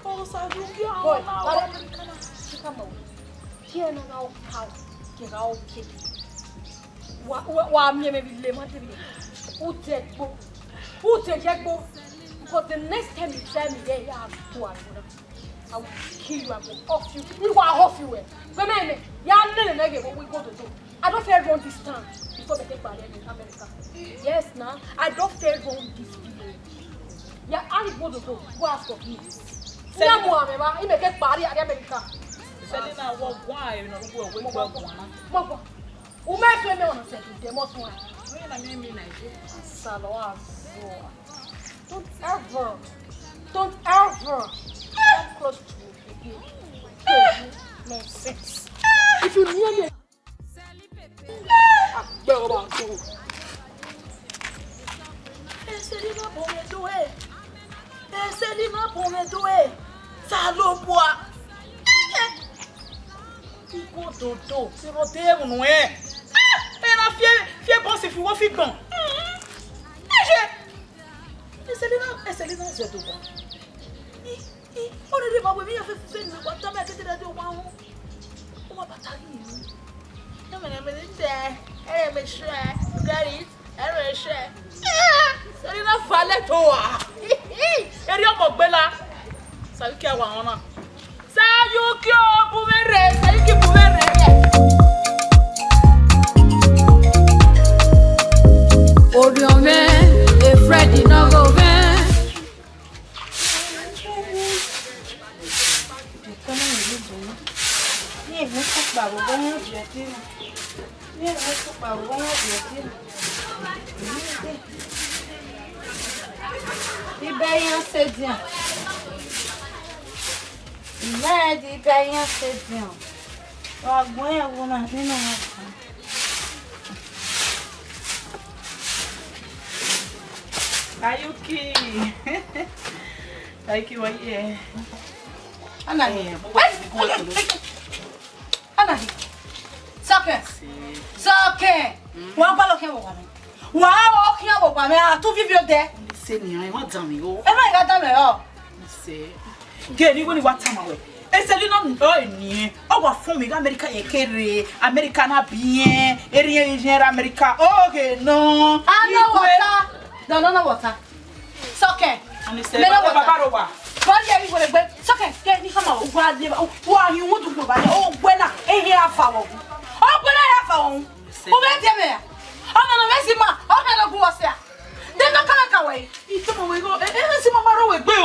Oh, so you care
boy,
about
come on. Here now, how? Get out, kid. What, maybe lemon TV. Who take Jackbo? Because the next time you try me, there you have to. I will kill you. I will off you. You will off you. But man, you are not negative. What we go to do? I don't fear run this town before they take barrier in America. Yes, now I don't fear run this village. Yeah, I go to do. Go ask of me. Selena, he may get barrier in America.
Selena, why you know go away?
Mama, who makes me on a set with them? What's one?
When I name me Nigeria.
Salwa. Don't ever come close to me again. Nonsense. If you near me, Selena, pour me douer. Salopoa.
Iko dodo, c'est roté mon ouais. Elle a fier bon c'est fou fit bon. Selena c'est tout bon.
On est pas oui, il a fait faire quoi ta mère était là de moi. On va batailler.
Non mais elle me chouette. Regarde, elle me chouette. Selena fallait toi. Elle y a pas bella. Ça veut qu'il y a on a. Ça Sayuki bumere, sayuki bumere.
Obiome, a Freddy no go ben.
Sayuki. Sayuki, what yeah?
Anahi. Anahi. Soke. Soke. Wa pa lo ke wo mi. Wa o ki wo pa mi a tu vivio de.
Say ni I want me go.
E ma ga da me o.
Say. Get ni when what time away. Eseli no ni. O wa fun mi America ye kere. America na bien. Eri engineer America. Okay, no.
Ano water. No water. Soke.
And say baba rowa.
Bọ́ọ̀lì ẹ̀rí wọlé gbé sọ́kẹ̀ kẹ́ ní kọ́mọ̀ ògùn adé wọ́n àyìn wọ́n dùn bàjẹ́ ó gbé náà èyí àfàwọ̀ ó gbé náà àfàwọ̀ ó bẹ́ẹ̀ tẹ́ mẹ́yà ọmọ náà mẹ́sì máa ọmọ náà gún wọ́sẹ̀ à dẹ́gbẹ́ kọ́lá kàwé.
Ìtọ́mọ̀ wẹ̀ go esi mama ro we gbe o.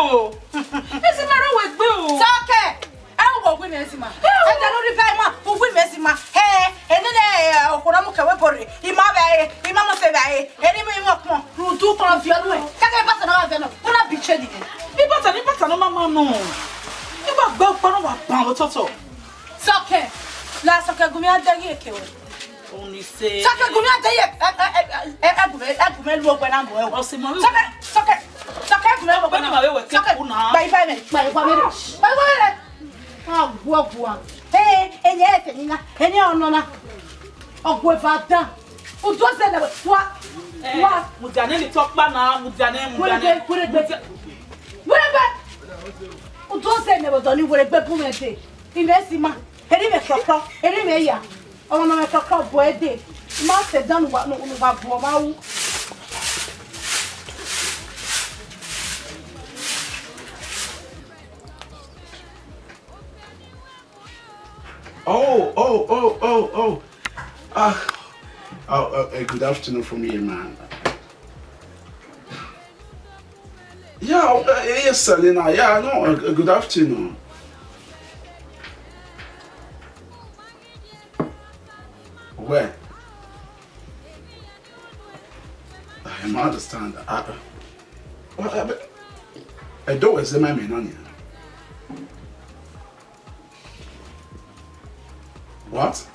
Esi mama ro we gbe o.
Sọ́kẹ̀ ẹ ń wọ ògùn mẹ́sì máa ẹ jẹ́ lórí báyìí máa ògùn mẹ́sì máa ẹ ní ọkùnrin mú kẹwé bọ̀rẹ̀ ìmọ̀ bẹ́ẹ̀ ìmọ̀ mọ̀ fẹ́ bẹ́ẹ̀ ẹni mi mọ̀ pọ̀ rùdú kan fi ọdún ẹ̀ kẹ́kẹ́ bá sọ̀rọ̀ wà fẹ́ náà kúrò bí ṣe nìyẹn.
Ni bata no mama no. Iba gbe oporo wa pan o toto.
Soke. La soke gumi adagi ekewe.
Oni say.
Soke gumi adagi egume lu ogbe na bo e.
O se mo.
Soke egume lu ogbe na.
Ma we we ke ku na.
Bye me. Ah, gwa. Enye efe ni na. Enye ono na. Ogwe vadan. O do se na wa.
Mujane ni tokpa na, mujane.
Wurebe. O do se ne bodo ni wurebe bumete. Imesi ma. Eri me kokro, eri me ya. Omo na me kokro bo ede. Ma se dan wa no wa bo ma wu.
Good afternoon from here, man. Yeah, yes, Selena. Yeah, no, good afternoon. Where? I understand. I don't was my man. What?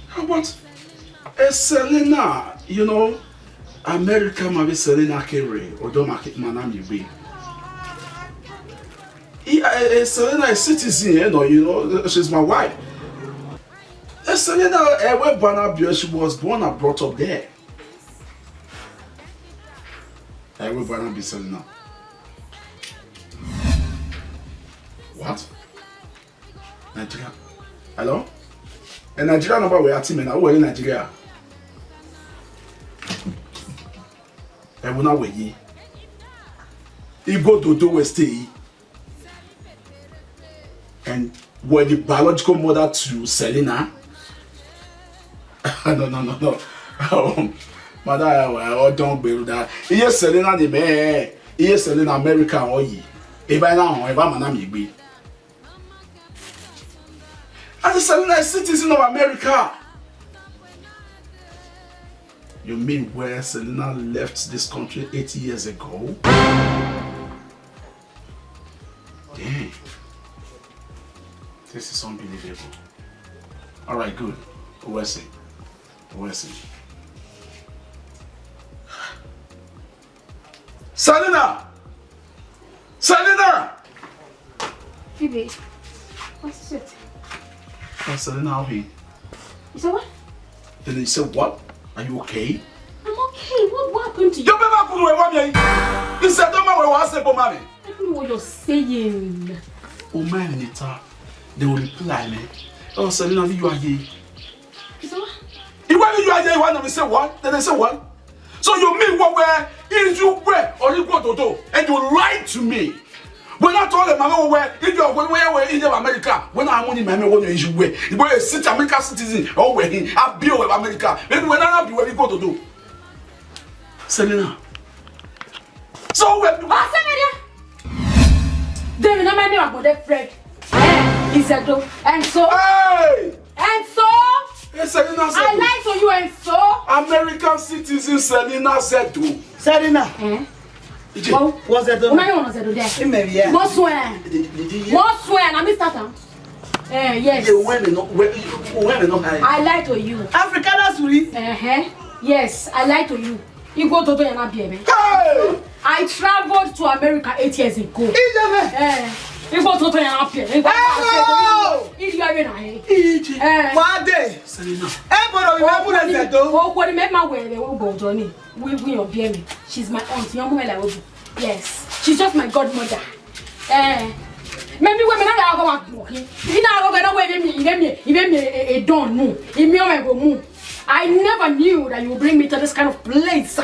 How about Selena? You know, America might be Selena Kerry or don't market manami be. Selena is citizen, you know, she's my wife. Selena, she was born and brought up there. I will born and be Selena. What? Nigeria? Hello? A Nigeria number we are teaming. Who are in Nigeria? I will not wait ye. Igbo Dodo will stay. And were the biological mother to Selena? No. Mother, I don't believe that. Yes, Selena the man. Yes, Selena America or ye. If I now, if I'm an amigo. And Selena is citizen of America. You mean where Selena left this country 80 years ago? Dang. This is unbelievable. Alright, good. We'll see. Selena!
Phoebe, what's it?
Selena, how are you?
You said what?
Then you said what? Are you okay?
I'm okay. What happened to you?
You never could do mommy. You said don't know what I said, mommy.
I don't know what you're saying.
Oh man, Nita, they will reply me. Oh, Selena, you are here.
You said what?
You are here, you want to say what? Then they say what? So you mean what where Is you where or you go to do? And you lied to me. When I told them I go where if you are going where in America, when I'm only my money is you where you go sit American citizen or where he I be with America. Maybe when I be where you go to do. Selena. So when
They will not mind me about that Fred. He said though. And so
hey!
And so
Hey, Selena said
I lied to you and so
American citizen Selena said to
Selena.
Well,
what's that?
What man said there? More swear. More swear. I missed that. Yes. I lied to you.
Africana Suri.
Yes, I lied to you. You go to the baby.
Hey!
I traveled to America 8 years ago. You go to the
What day?
Selena.
She's my aunt. Yes, she's just my godmother. Maybe women are going to I never knew that you would bring me to this kind of place.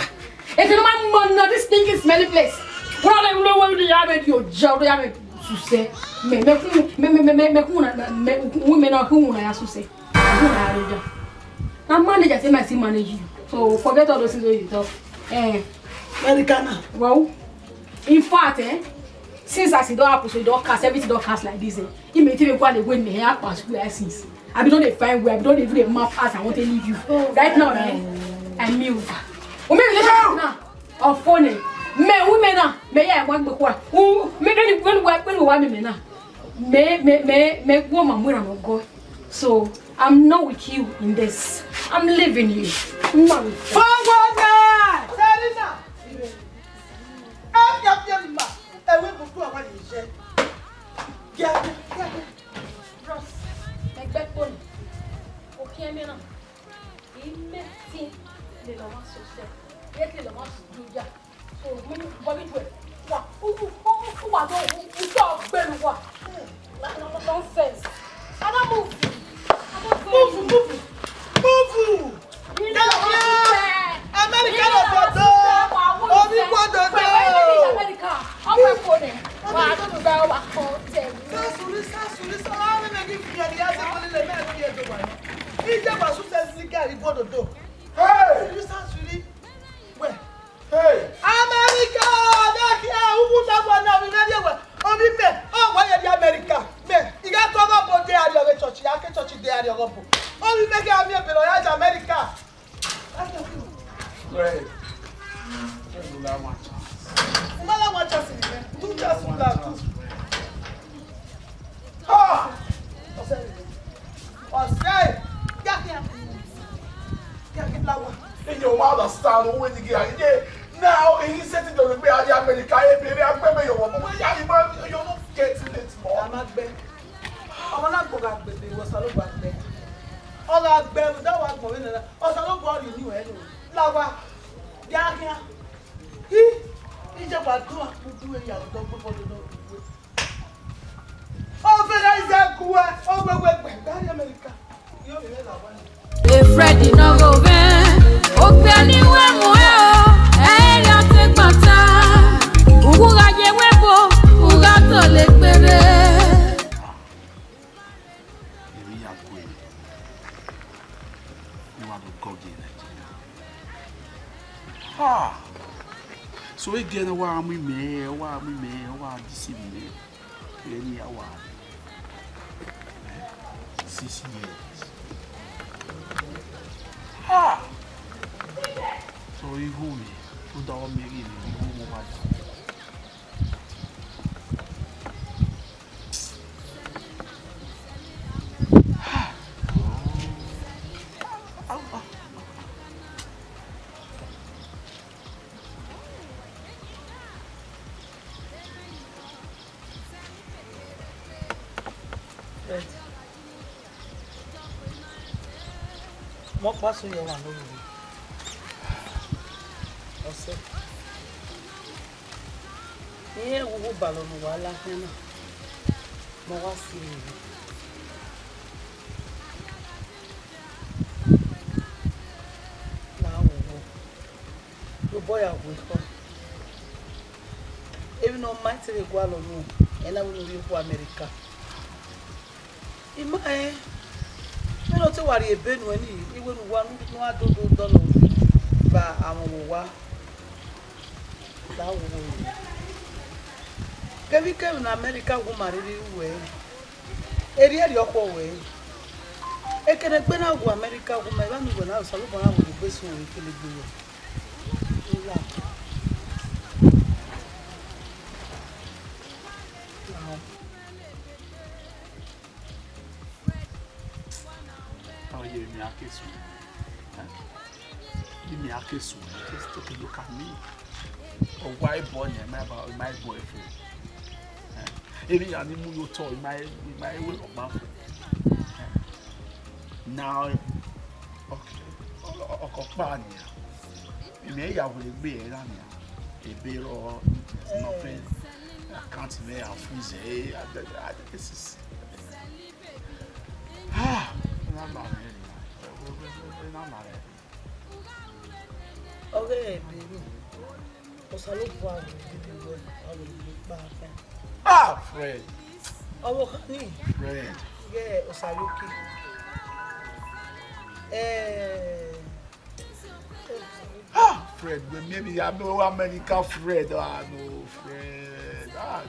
It's not this thing is smelly place. What I know what you have at your job, you have to say. Women are who I have to say. I'm manager, say my team manage you. So forget all those things you talk.
Americana.
Well, in fact, since I see don't happen, so don't cast everything don't cast like this. He may tell me what they win me here past license. I don't even find where I don't even map as I want to leave you. Right now, I'm mute. Women now or funny. Men women now, may I want the what? Who make any one work when we want me now? May woman where I'm going. So I'm not with you in this. I'm leaving you. No.
Forward! Selena! I will go to a wedding. Yeah.
Ross, make backbone. Okay, me now. Immense. The lama social. Yet the lama do ya. So, me what it will. What? Who talk better what? Nonsense. I don't move.
Move! America of the America.
I'm going for them. I don't know about what them.
Hey!
America! Who put that one now? Why are the America? You got to go to the church. You can't touch the area of we make America.
Great. You understand when you get now, he said to the America, baby, I'm going to you're not getting it more.
I'm not bad. I'm not going to be was a little bit. All that bell, that was going to also look what you knew anyway. Lava, Yakia. He just about to do a young dog before the door. Oh, Isaac, America.
Freddy no go ben, ogbe aniwe mu e o, eri ate gbata. Ugu ga je webo, uga to le pere.
You are the God in Nigeria. So again, why am we me? Why deceive me? Any hour. 6 years. So you go me, you don't make it, you go over.
What was your one? Ọ̀sẹ̀. Ihe ewuwu balon wala hena. Mo wá sí ìlú. Na wo. Yo boy awu ko. Even on my tele gualo no, and I will live for America. In my I don't worry a Ben when he even one no I don't know but I'm a that woman. Can we come in America woman way? Area your way. I can have been out to America with my family when I was alone with the best one in Philippines.
Give me a kiss. Just take a look at me. A white boy, my boyfriend. Even an immune toy, my will of my now, okay, you may have a beer, a beer or nothing. I can't make a freeze. This is. Ah, I'm not married.
Okay, baby.
Ah, Fred.
Oh, honey.
Fred.
Yeah, Osaluki.
Ah, Fred. Maybe I know America, Fred. Ah, no, Fred. Ah,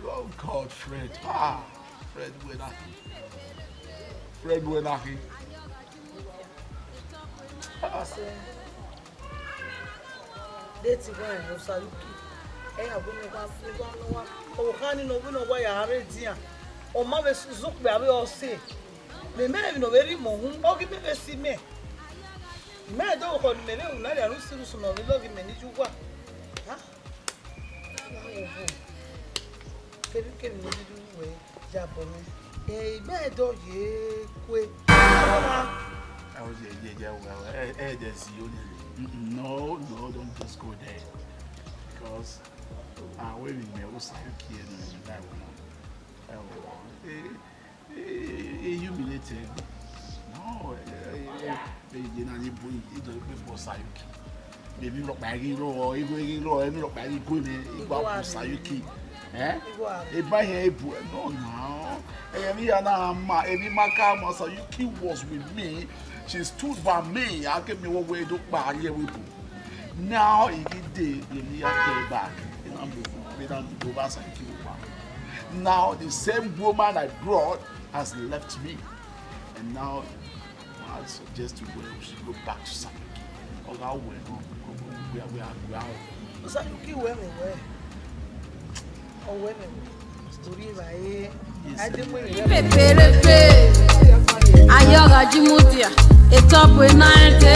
oh God, Fred. Ah, Fred, we're not. Fred, we're not.
That's why Osaluki. Hey, I'm going to oh, honey, no, we know why I already. Oh, my look, baby, or say. The man, no, very moon. Oh, give me a see me. Man, don't hold me. I don't see some of the love him and you what? Huh? Can you do way? Japanese. Hey, man, don't ye quit. I
was no, don't just go there. Because when we met Osaluki and that one, humiliated. No, they didn't before Sayuki. Maybe look by hero or look by Sayuki. Eh? If my head, no, now. Sayuki was with me. She stood by me. I gave me one way to buy here with you. Now, he did me back. Now, the same woman I brought has left me. And now, I suggest to we should go back to Sayuki. Or how we are.
Sayuki, where? Oh, women. Story by I didn't
Ayoga Jimudia, it's up with 90.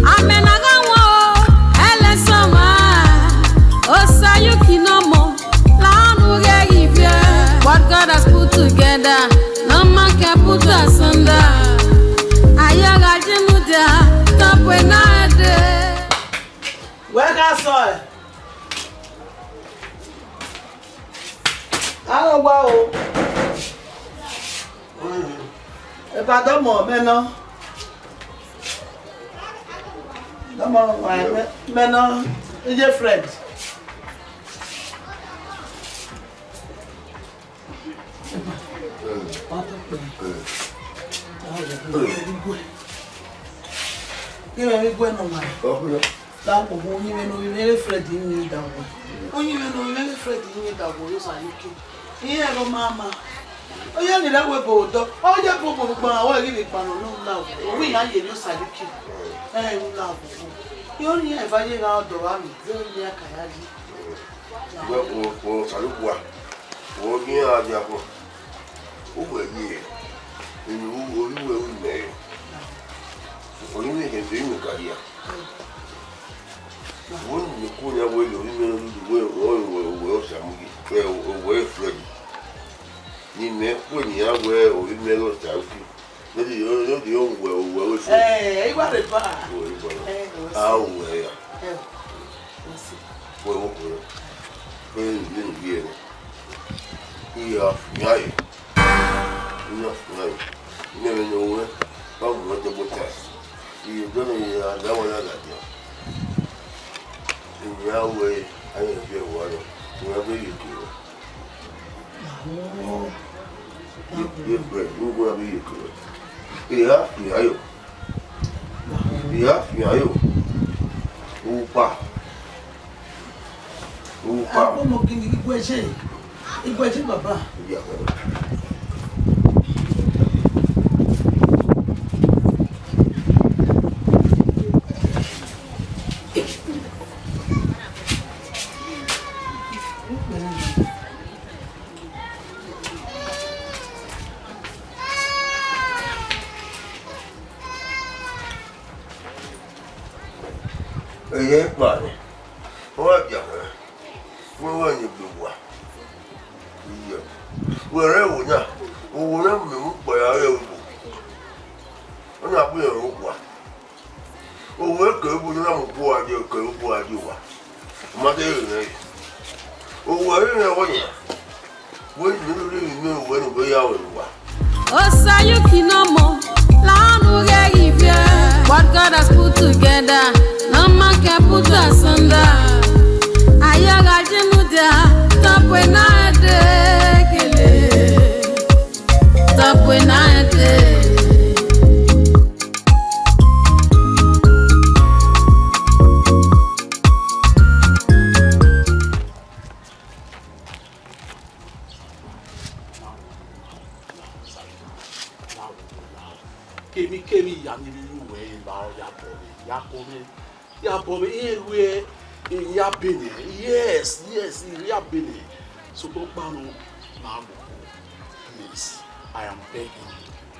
Amen. I got one, Ellen Summer. Oh, Sayuki no more. What God has put together, no man can put us under. Ayoga Jimudia, top with 90.
Where can I saw it? I don't know. If I don't know, men, is your friend. You know, we're going on. That will only when we very Fred in you down. Only when we very Fred in you down, you are looking. Here, Mama. Oh, yeah, that way, both. Oh, yeah, people, I give it one love. We are here, you Sayuki. I love you. Only if I get out the army, very near Kayadi.
Well, Salukwa. Oh, yeah, Jabo. Over here. You will marry. Only can do the career. When you call your way, you will Fred. You may put me away or you may not tell you. Maybe you're not the old well.
Hey, what a bar.
How well? Well, you didn't hear it. Enough, you never know what the test. You don't know that one that you. In your way, I am very well. Wherever you go. You go away, you go. Yeah, you. Yeah, you. Upa.
Como que iguaje baba.
Yeah. Hey, buddy. What you? Where were you? Wherever we are, wherever we look by our elbow. I'm not being a rope. Oh, we're good with a boy, you go, boy, you are. Mother, oh, where are you? When you really know when we are.
Oh, Sayuki no more. What God has put together, no man can put asunder. Ayaga jimudia, top when I top when I
Kemi yes, Benin. So please, I am begging you,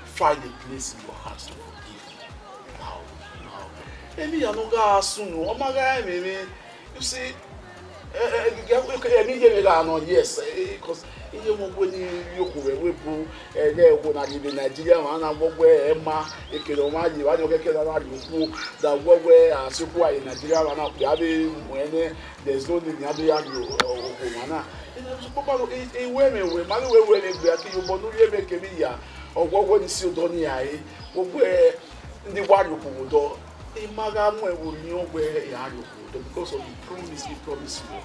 find a place in your heart to forgive me. Now. Maybe I'm not soon. Oh my God, maybe you see, yes, because you when you go there when I live in Nigeria, and I'm where Emma, if you don't mind, I don't get that where super in Nigeria, and up when there's no need to have you women, we might well when you make a media or what when you see Donia, where the water door. In Magam, will know where you are because of the promise we promise you.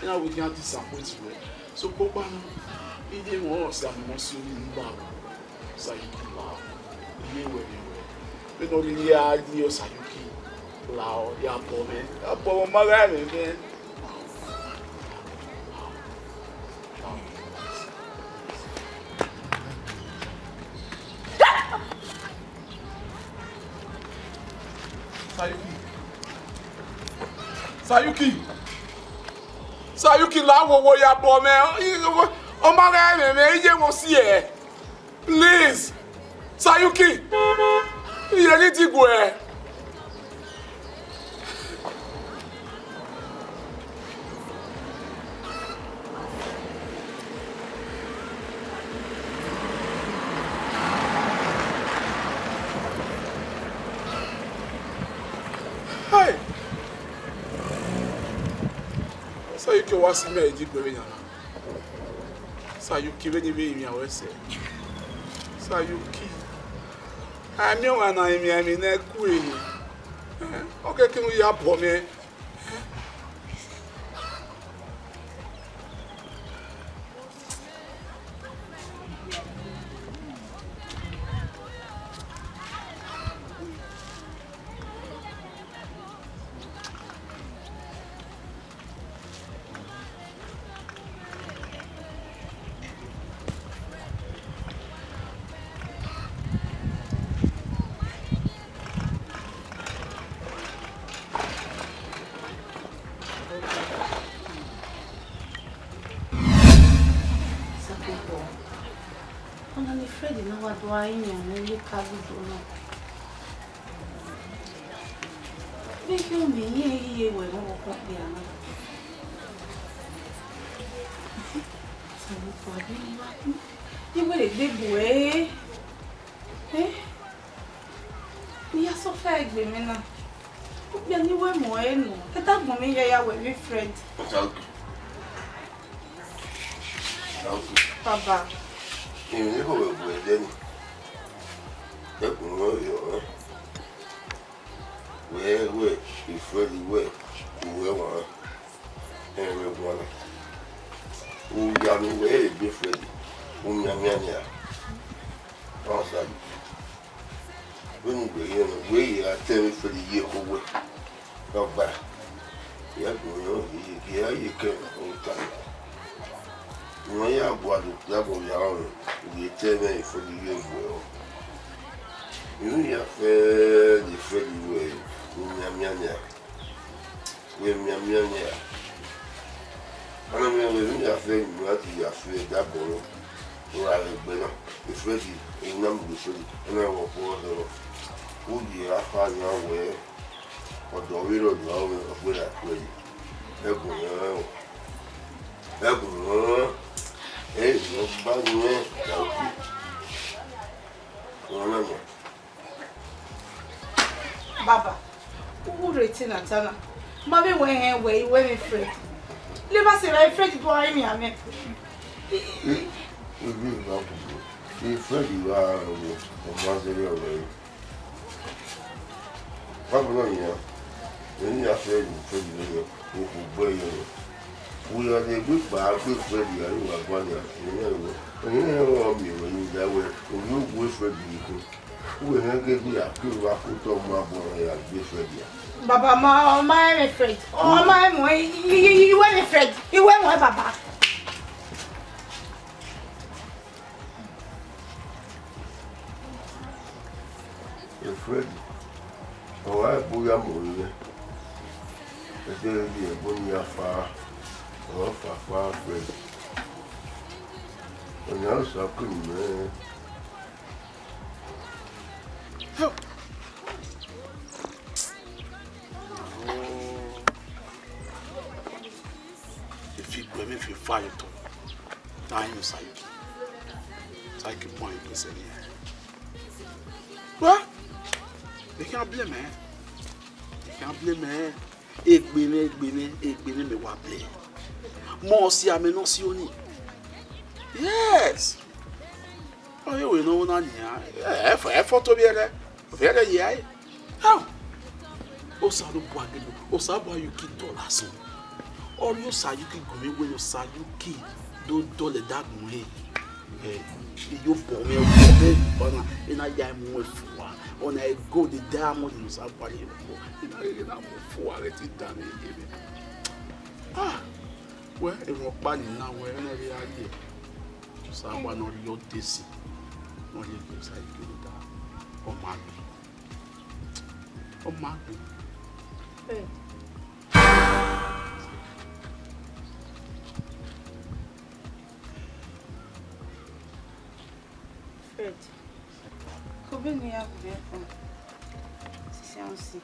Now we can't disappoint you. So, Papa, he didn't want some most in Babu. Sayuki Lao. You were. We know the idea of Sayuki Lao, Yapome, Apo Magami again. Sayuki, lawo ya bo me. O ma ga me ije mo si e. Please. Sayuki. You need to go. Hi. Sayuki was me a deep going on. Sayuki, when you mean, I will say. Sayuki. I know when I mean, a queen. Okay, can we have for me?
I'm afraid you know what do I mean when you can't do it. Make you be here when we walk up there. You will a big way. Eh? We are so fair, women. We are anywhere more. Let that woman here with my friend.
Thank you.
Papa.
You never will be then. That will know you. Where, if Freddy where, whoever, everyone. Who young way, be Freddy, whom young Yanya. Awesome. When we are telling for the year away. Go back. Yeah, you can all time. When you have what the level you tell me for the year well. You have the Freddy way, Yamania. Yamania. I mean, you have said what you have said that ball. Well, the Freddy in number and I will pour the who you are far away or the real love of what I play. Everyone, hey, nobody man,
Baba, who rating at Tana? Mommy went away, when afraid. Leave us a afraid boy, me, I mean.
If you are a master away. Pablonia, when you are afraid we are the good bar, good Freddy, you are one year. You know me when you that way, when you wish for you, who will give me a good rock on my boy and be Freddy.
Baba, my afraid. Oh, my boy, you weren't afraid. You went with Baba.
Freddy. Oh, I put your money. There will be a bunny afar or far Freddy. And also, I couldn't, man.
If you fire to time you psyche. Psyche point to say, well, they can't blame me. They can't blame me. Ek bene me wa play. More see I'm not see only. Yes. Oh, you know none here. Effort to be there. Very yeah. How? Osalu Bwagelu. Osabu you keep dollars. Or you say you can go when you say you keep do the dark way. You bomb me on in a yam with on a go the diamond in somebody. Ah, well, a rock band now wherever we are here. Someone or your DC. Not your side, or Maggie. Or Maggie.
Fred, combien de temps vous avez si c'est ainsi?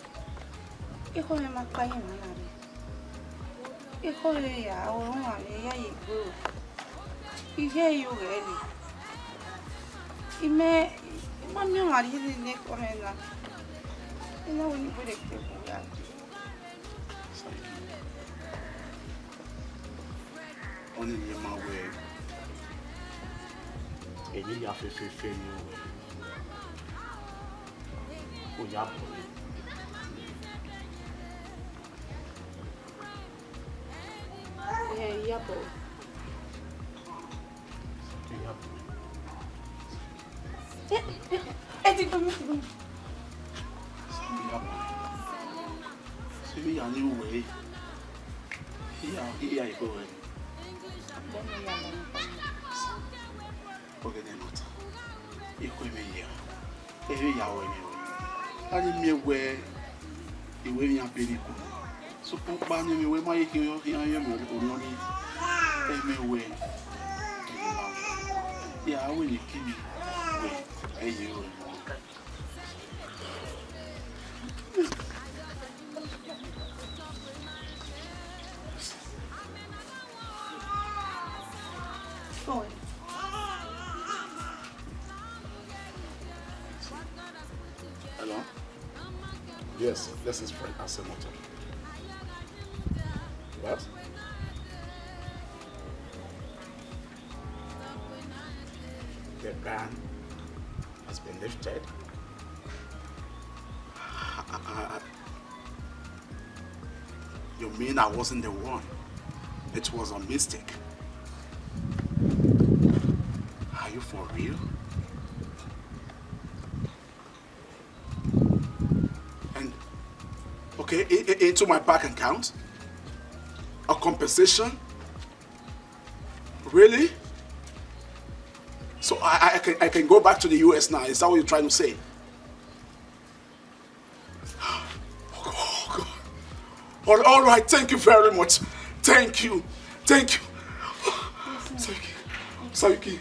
Et quand même, pas y aller. Et quand il y a un il y a il y a eu il met moi mieux mari il est comme là. Il a une bonne équipe pour là.
On est bien mauvais. Et il y a fait nous. Il y a
il y a beau. Dis comme
c'est lui en new way. Il y a go. Okay, not. You could be here. Every hour. I didn't mean where the way you are very good. So, Papa, you may make you here. I am only everywhere. Yeah, I will keep you. Hey, you. Hello? Yes, this is Frank Asemoto. What? The ban has been lifted. You mean I wasn't the one? It was a mistake. Are you for real? And, okay, into my bank account? A compensation? Really? So I can go back to the US now. Is that what you're trying to say? Oh, God. All right, thank you very much. Thank you. Thank you. Sayuki.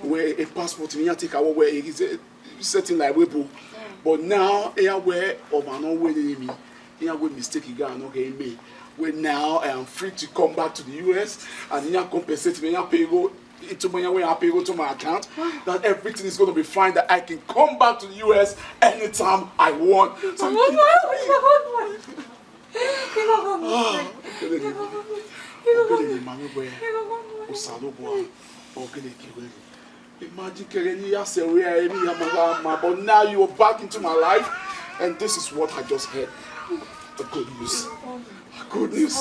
Where a passport me take away where is setting like webu. But now here where of an own way me. Here where mistake again okay me. Where now I am free to come back to the US and here compensate me here pay go into my way I pay go to my account. That everything is going to be fine. That I can come back to the US anytime I want. So imagine but now you are back into my life, and this is what I just heard. The good news. Good news.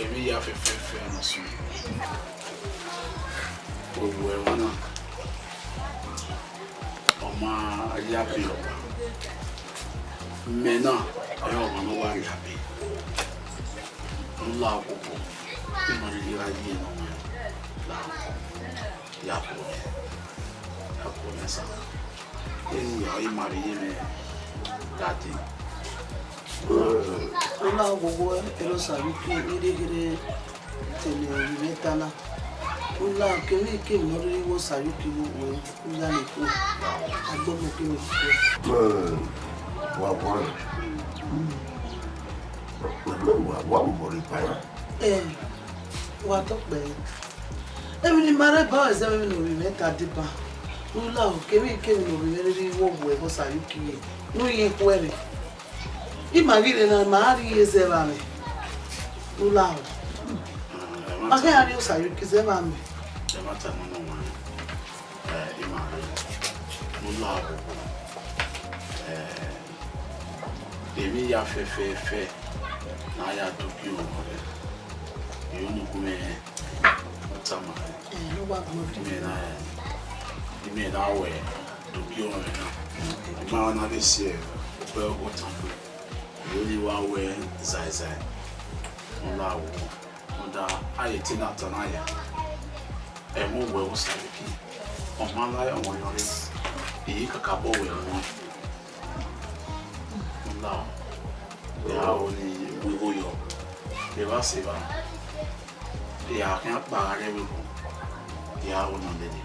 Every year, fair, no soon. Oma ayapi mena ayo mama wa yapi nla akoko imari ira yi no la yapo nesa ya imari me dati
ona gogo elo sabi ki ire tele metana Ula kemi kemi nori wo sayuki wo ula ni ko agbomo kemi
wa bori pa
wa to pe emi ni mare ba ese mi no ri meta dipa ula o kemi nori wo wo sayuki ye no ye kwere imagine na mari eze ba me ula okay, are you sorry? Because I'm no one. Demi ya fe. Na ya do you. You know me. Tama. No wa go me na. Me na we do you na. Ma na this year. Well go tambo. You wa we zai. Ola wo. I did not deny it. And more well savvy. On my life, on your list, the Kakabo will want. Now, they are only we go yo. They were saving. They are not bad everyone. They are one on the day.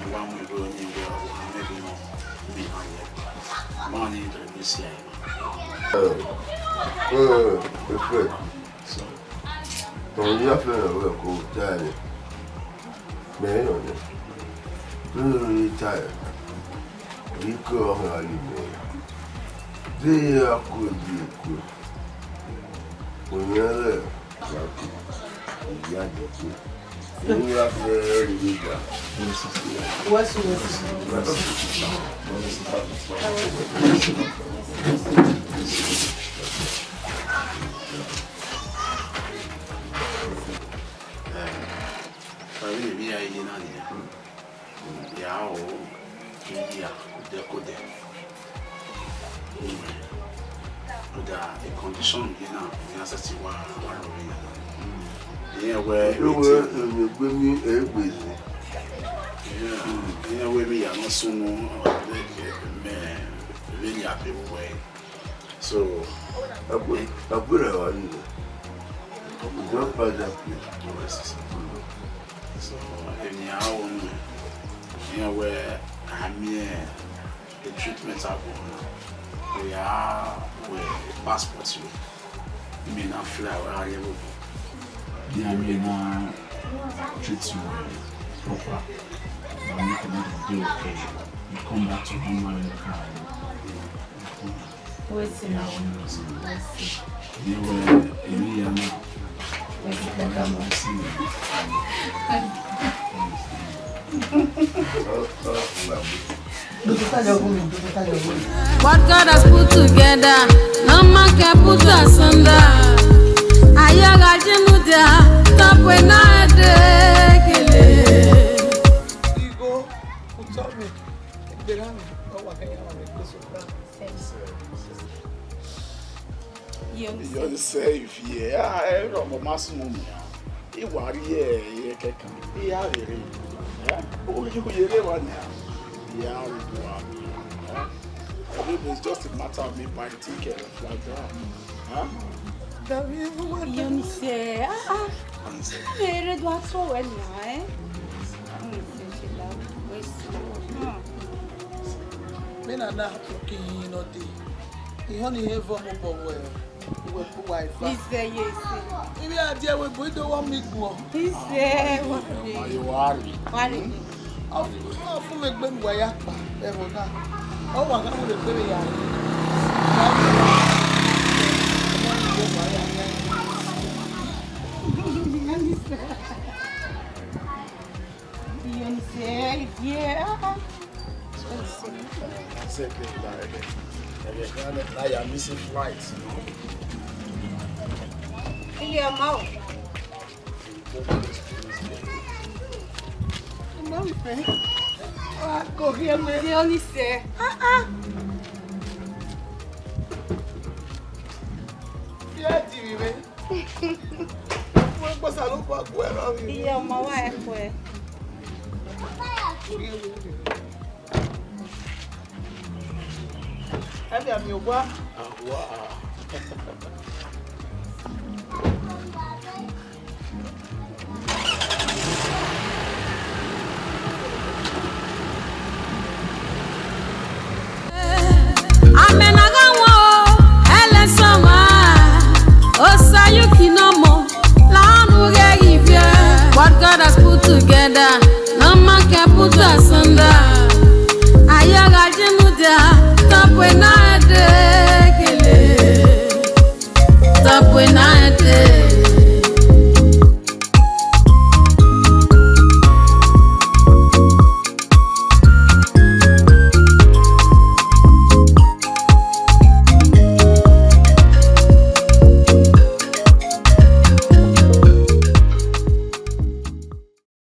You want me to go anywhere, maybe not behind it. Money to be seen. So.
Don't you have to go tired? Man, really tired. We go on they are good. When you're there, you have very good.
What's
the condition you know, we are such one yeah, where you were me yeah, where we are not so really happy way. So
I put it on
so anyhow, you know where I'm here, the treatments are going. We are with passports. You may not fly where you will. Yeah, I may not treat you proper. But you cannot do okay. You come back to home in the car. You were in India now.
What God has put together, no man can put asunder. Ayaga jinudia, top when I dekele.
Igo, utome, berami, owa kaya
You're safe, yeah. I don't know, Massimo. You worry, yeah, yeah, oh, you hear one now. Yeah, it's just a matter of me buying ticket and fly down. Huh?
You say, I do so well, eh?
Men are not looking, you know, the honey have one more. Wife.
He said, yes.
Maybe I deal with we don't want me go.
He said,
You worry.
I'll make them way up. Oh, I'm going to be
You say, yeah.
I am missing flights.
Yeah, Mo.
go here, man.
They only say,
Yeah, TV, man. What's I look back where
yeah, my wife.
I'm your wife.
Wow.
What God has put together, no man can put asunder. Ayaga jinudia, top when I